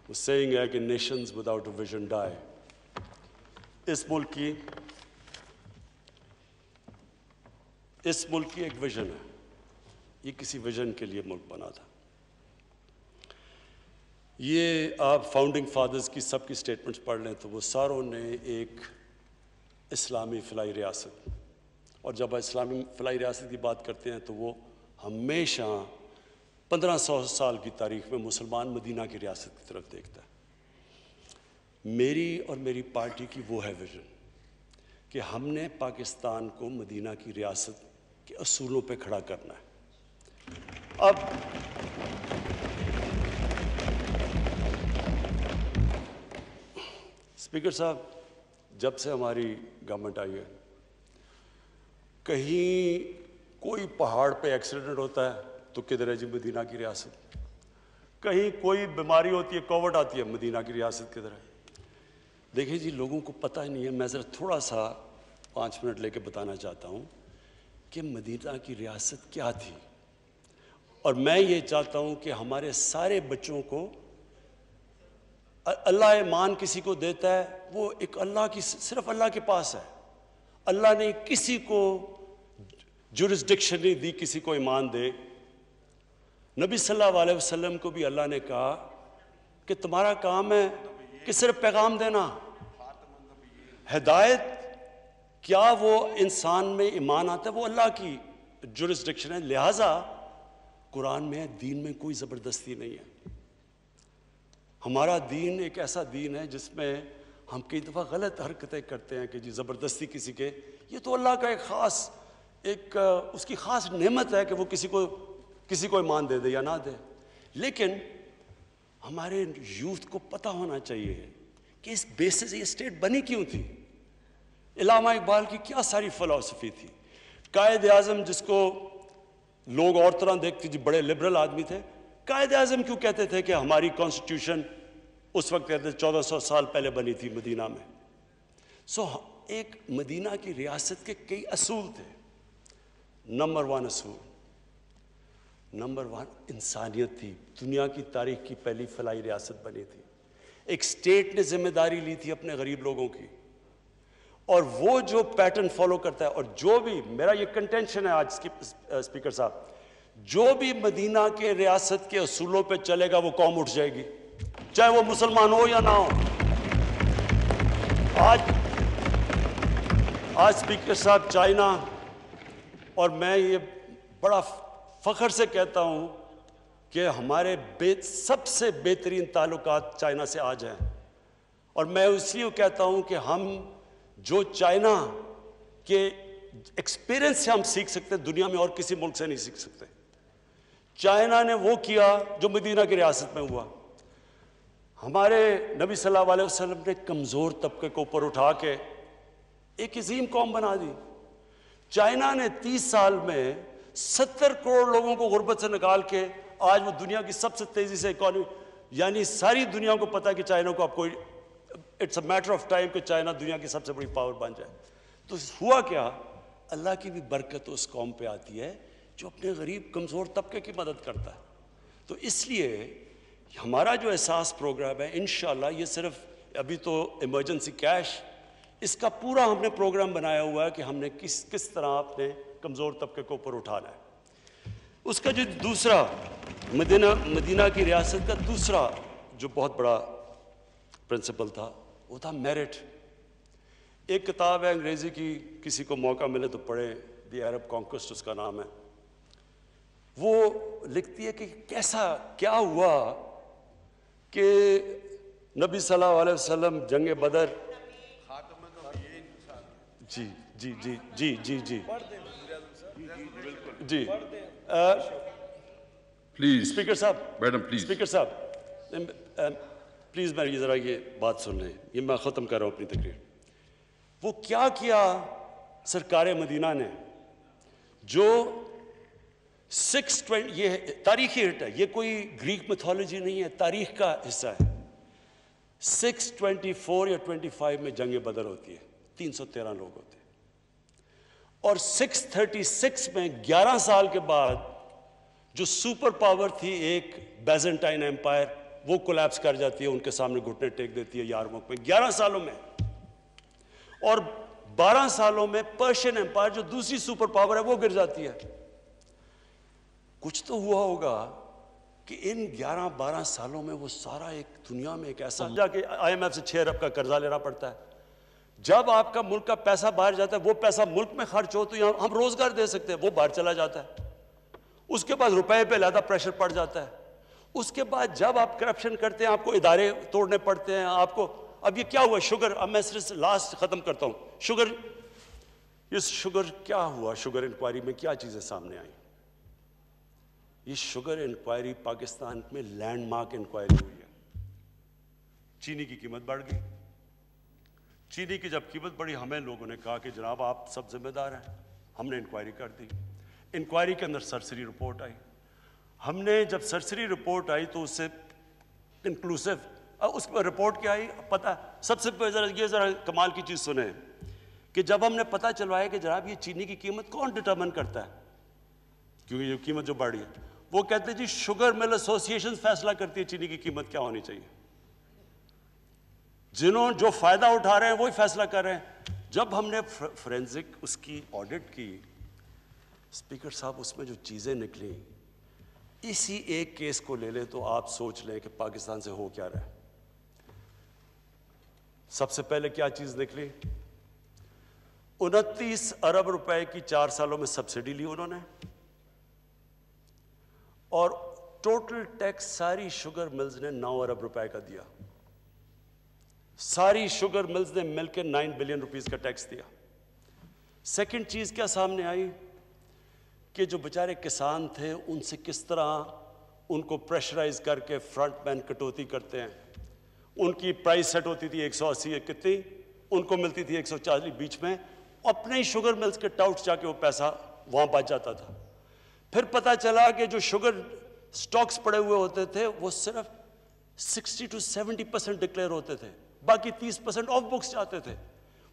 Speaker 1: वो सेइंग है कि nations without a vision die. इस मुल्क की एक विजन है, ये किसी विजन के लिए मुल्क बना था। ये आप फाउंडिंग फादर्स की सबकी स्टेटमेंट्स पढ़ लें तो वो सारों ने एक इस्लामी फलाई रियासत, और जब इस्लामी फलाई रियासत की बात करते हैं तो वो हमेशा 1500 साल की तारीख में मुसलमान मदीना की रियासत की तरफ देखता है। मेरी और मेरी पार्टी की वो है विजन कि हमने पाकिस्तान को मदीना की रियासत के असूलों पे खड़ा करना है। अब स्पीकर साहब, जब से हमारी गवर्नमेंट आई है, कहीं कोई पहाड़ पे एक्सीडेंट होता है तो किधर है जी मदीना की रियासत, कहीं कोई बीमारी होती है, कोविड आती है, मदीना की रियासत किधर है। देखिए जी, लोगों को पता ही नहीं है। मैं ज़रा थोड़ा सा 5 मिनट लेके बताना चाहता हूँ कि मदीना की रियासत क्या थी। और मैं ये चाहता हूँ कि हमारे सारे बच्चों को, अल्लाह मान किसी को देता है, वो एक अल्लाह की, सिर्फ अल्लाह के पास है। अल्लाह ने किसी को जुरिस्डिक्शन नहीं दी किसी को ईमान दे। नबी सल्लल्लाहु अलैहि वसल्लम को भी अल्लाह ने कहा कि तुम्हारा काम है कि सिर्फ पैगाम देना। हिदायत क्या वो इंसान में ईमान आता है, वो अल्लाह की जुरिस्डिक्शन है। लिहाजा कुरान में, दीन में कोई ज़बरदस्ती नहीं है। हमारा दीन एक ऐसा दीन है जिसमें हम कई दफ़ा गलत हरकतें करते हैं कि जी ज़बरदस्ती किसी के, ये तो अल्लाह का एक ख़ास, एक उसकी ख़ास नेमत है कि वो किसी को ईमान दे दे या ना दे। लेकिन हमारे यूथ को पता होना चाहिए कि इस बेसिस ये स्टेट बनी क्यों थी। इलामा इकबाल की क्या सारी फ़िलॉसफी थी। कायद आज़म, जिसको लोग और तरह देखते जी, बड़े लिबरल आदमी थे, कायद आज़म क्यों कहते थे कि हमारी कॉन्स्टिट्यूशन उस वक्त कहते 1400 साल पहले बनी थी मदीना में। एक मदीना की रियासत के कई असूल थे। नंबर 1 असूल, नंबर 1 इंसानियत थी। दुनिया की तारीख की पहली फलाई रियासत बनी थी। एक स्टेट ने जिम्मेदारी ली थी अपने गरीब लोगों की, और वो जो पैटर्न फॉलो करता है, और जो भी, मेरा ये कंटेंशन है आज की स्पीकर साहब, जो भी मदीना के रियासत के असूलों पे चलेगा वो कौम उठ जाएगी, चाहे वो मुसलमान हो या ना हो। आज स्पीकर साहब, चाइना, और मैं ये बड़ा फख्र से कहता हूँ कि हमारे सबसे बेहतरीन ताल्लुकात चाइना से आज हैं। और मैं इसलिए कहता हूँ कि हम जो चाइना के एक्सपीरियंस से हम सीख सकते हैं, दुनिया में और किसी मुल्क से नहीं सीख सकते। चाइना ने वो किया जो मदीना की रियासत में हुआ। हमारे नबी सल्लल्लाहु अलैहि वसल्लम ने कमज़ोर तबके को ऊपर उठा के एक अजीम कौम बना दी। चाइना ने 30 साल में 70 करोड़ लोगों को गुर्बत से निकाल के आज वो दुनिया की सबसे तेजी से इकॉनमी, यानी सारी दुनिया को पता है कि चाइना को अब कोई, it's a matter of time कि चाइना दुनिया की सबसे बड़ी पावर बन जाए। तो हुआ क्या, अल्लाह की भी बरकत उस कौम पे आती है जो अपने गरीब कमज़ोर तबके की मदद करता है। तो इसलिए हमारा जो एहसास प्रोग्राम है, इंशाअल्लाह ये सिर्फ अभी तो इमरजेंसी कैश, इसका पूरा हमने प्रोग्राम बनाया हुआ है कि हमने किस तरह अपने कमज़ोर तबके को ऊपर उठाना है। उसका जो दूसरा मदीना की रियासत का दूसरा जो बहुत बड़ा प्रिंसिपल था, वो था मेरिट। एक किताब है अंग्रेज़ी की, किसी को मौका मिले तो पढ़े, द अरब कॉन्क्वेस्ट उसका नाम है। वो लिखती है कि क्या हुआ कि नबी सल्लल्लाहु अलैहि वसल्लम जंग बदर, जी जी जी जी जी जी जी प्लीज
Speaker 2: स्पीकर साहब,
Speaker 1: मैडम प्लीज,
Speaker 2: स्पीकर साहब,
Speaker 1: प्लीज़ मेरी ज़रा ये बात सुन लें, ये मैं ख़त्म कर रहा हूँ अपनी तकरीर। वो क्या किया सरकार मदीना ने, जो 620, ये तारीखी हिट है, ये कोई ग्रीक मिथोलॉजी नहीं है, तारीख का हिस्सा है। 624 या 25 में जंग बदर होती है, 313 लोग होते हैं, और 636 में 11 साल के बाद जो सुपर पावर थी एक बैजेंटाइन एम्पायर, वो कोलैप्स कर जाती है, उनके सामने घुटने टेक देती है यारमुख में 11 सालों में। और 12 सालों में पर्शियन एम्पायर जो दूसरी सुपर पावर है वो गिर जाती है। कुछ तो हुआ होगा कि इन 11-12 सालों में वो सारा एक दुनिया में एक ऐसा जाके IMF से 6 अरब का कर्जा लेना पड़ता है। जब आपका मुल्क का पैसा बाहर जाता है, वो पैसा मुल्क में खर्च हो तो यहाँ हम रोजगार दे सकते हैं, वो बाहर चला जाता है। उसके बाद रुपए पे ज़्यादा प्रेशर पड़ जाता है। उसके बाद जब आप करप्शन करते हैं, आपको इदारे तोड़ने पड़ते हैं आपको। अब ये क्या हुआ, शुगर, अब मैं सिर्फ लास्ट खत्म करता हूँ। शुगर, इस शुगर क्या हुआ, शुगर इंक्वायरी में क्या चीजें सामने आई। ये शुगर इंक्वायरी पाकिस्तान में लैंडमार्क इंक्वायरी हुई है। चीनी की कीमत बढ़ गई। चीनी की जब कीमत बढ़ी, हमें लोगों ने कहा कि जनाब आप सब जिम्मेदार हैं। हमने इंक्वायरी कर दी। इंक्वायरी के अंदर सरसरी रिपोर्ट आई। हमने जब सरसरी रिपोर्ट आई तो उससे इंक्लूसिव, उस पर रिपोर्ट क्या आई पता, सबसे पहले जरा कमाल की चीज सुने कि जब हमने पता चलवाया कि जनाब ये चीनी की कीमत कौन डिटरमिन करता है, क्योंकि ये कीमत जो बढ़ी है, वो कहते हैं जी शुगर मिल एसोसिएशन फैसला करती है चीनी की कीमत क्या होनी चाहिए। जिन्होंने जो फायदा उठा रहे हैं वही फैसला कर रहे हैं। जब हमने फोरेंसिक उसकी ऑडिट की, स्पीकर साहब, उसमें जो चीजें निकली, इसी एक केस को ले ले तो आप सोच लें कि पाकिस्तान से हो क्या रहा है। सबसे पहले क्या चीज निकली, 29 अरब रुपए की 4 सालों में सब्सिडी ली उन्होंने, और टोटल टैक्स सारी शुगर मिल्स ने 9 अरब रुपए का दिया। सारी शुगर मिल्स ने मिलकर 9 बिलियन रुपीस का टैक्स दिया। सेकंड चीज क्या सामने आई कि जो बेचारे किसान थे उनसे किस तरह उनको प्रेशराइज करके फ्रंटमैन कटौती करते हैं। उनकी प्राइस सेट होती थी 180 कितनी, उनको मिलती थी 140 बीच में, अपने ही शुगर मिल्स के टाउट जाके वो पैसा वहां बच जाता था। फिर पता चला कि जो शुगर स्टॉक्स पड़े हुए होते थे वो सिर्फ 60 to 70% डिक्लेयर होते थे, बाकी 30% ऑफ बुक्स जाते थे।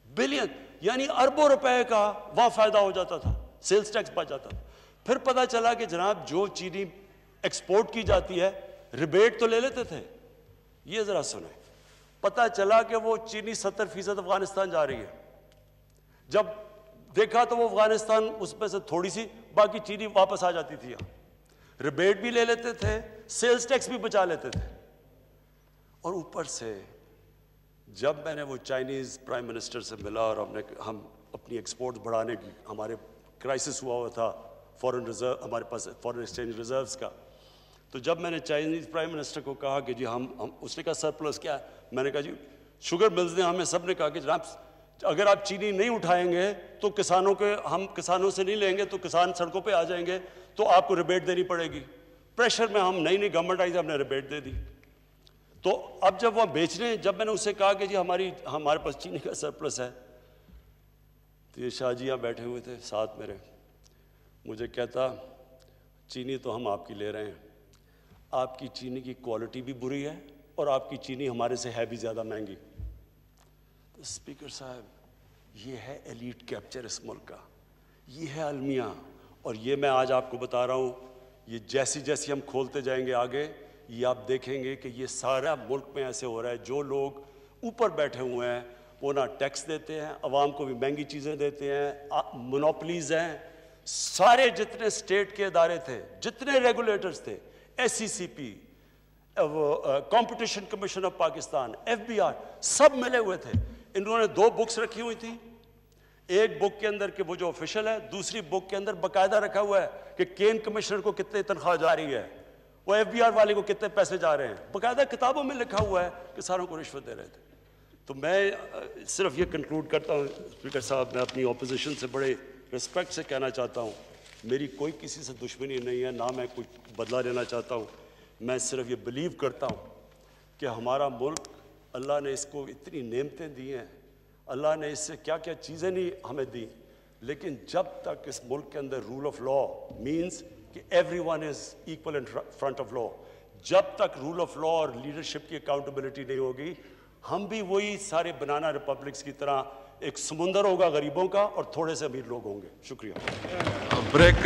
Speaker 1: बिलियन यानी अरबों रुपए का वहां फायदा हो जाता था, सेल्स टैक्स बच जाता था। फिर पता चला कि जनाब जो चीनी एक्सपोर्ट की जाती है रिबेट तो ले लेते थे। ये जरा सुने, पता चला कि वो चीनी 70% अफगानिस्तान जा रही है। जब देखा तो वो अफगानिस्तान उसमें से थोड़ी सी, बाकी चीनी वापस आ जाती थी। रिबेट भी ले लेते थे, सेल्स टैक्स भी बचा लेते थे। और ऊपर से जब मैंने वो चाइनीज प्राइम मिनिस्टर से मिला और हम अपनी एक्सपोर्ट बढ़ाने की, हमारे क्राइसिस हुआ था फॉरेन रिजर्व, हमारे पास फॉरेन एक्सचेंज रिजर्व्स का, तो जब मैंने चाइनीज प्राइम मिनिस्टर को कहा कि जी हम उसने कहा सरप्लस क्या है, मैंने कहा जी शुगर मिल्स ने हमें सब ने कहा कि जनाब अगर आप चीनी नहीं उठाएंगे तो किसानों के, हम किसानों से नहीं लेंगे तो किसान सड़कों पे आ जाएंगे, तो आपको रिबेट देनी पड़ेगी। प्रेशर में हम नई गवर्नमेंट आई, हमने रिबेट दे दी। तो अब जब वहाँ बेचने, जब मैंने उससे कहा कि जी हमारे पास चीनी का सरप्लस है, तो ये शाहजियाँ बैठे हुए थे साथ मेरे, मुझे कहता चीनी तो हम आपकी ले रहे हैं, आपकी चीनी की क्वालिटी भी बुरी है और आपकी चीनी हमारे से है भी ज़्यादा महंगी। तो स्पीकर साहब, ये है एलीट कैप्चर इस मुल्क का, ये है अलमिया। और ये मैं आज आपको बता रहा हूँ, ये जैसी जैसी हम खोलते जाएंगे आगे, ये आप देखेंगे कि ये सारा मुल्क में ऐसे हो रहा है। जो लोग ऊपर बैठे हुए हैं वो ना टैक्स देते हैं, अवाम को भी महंगी चीज़ें देते हैं, मोनोपलीज हैं। सारे जितने स्टेट के इदारे थे, जितने रेगुलेटर्स थे, SCCP, competition commission of Pakistan, FBR, सब मिले हुए थे। इन्होंने 2 बुक्स रखी हुई थी। एक बुक के अंदर के वो जो ऑफिशियल है, दूसरी बुक के अंदर बकायदा रखा हुआ है कि केन कमिश्नर को कितने तनख्वाह जा रही है, वो FBR वाले को कितने पैसे जा रहे हैं। बकायदा किताबों में लिखा हुआ है कि सारों को रिश्वत दे रहे थे। तो मैं सिर्फ ये कंक्लूड करता हूँ स्पीकर साहब, मैं अपनी ऑपोजिशन से बड़े रिस्पेक्ट से कहना चाहता हूँ, मेरी कोई किसी से दुश्मनी नहीं है, ना मैं कुछ बदला लेना चाहता हूँ। मैं सिर्फ ये बिलीव करता हूँ कि हमारा मुल्क, अल्लाह ने इसको इतनी नेमतें दी हैं, अल्लाह ने इससे क्या क्या चीज़ें नहीं हमें दी, लेकिन जब तक इस मुल्क के अंदर रूल ऑफ लॉ मीन्स कि everyone is equal in front of law, जब तक रूल ऑफ लॉ और लीडरशिप की अकाउंटेबिलिटी नहीं होगी, हम भी वही सारे बनाना रिपब्लिक्स की तरह एक समुंदर होगा गरीबों का और थोड़े से अमीर लोग होंगे। शुक्रिया।
Speaker 2: ब्रेक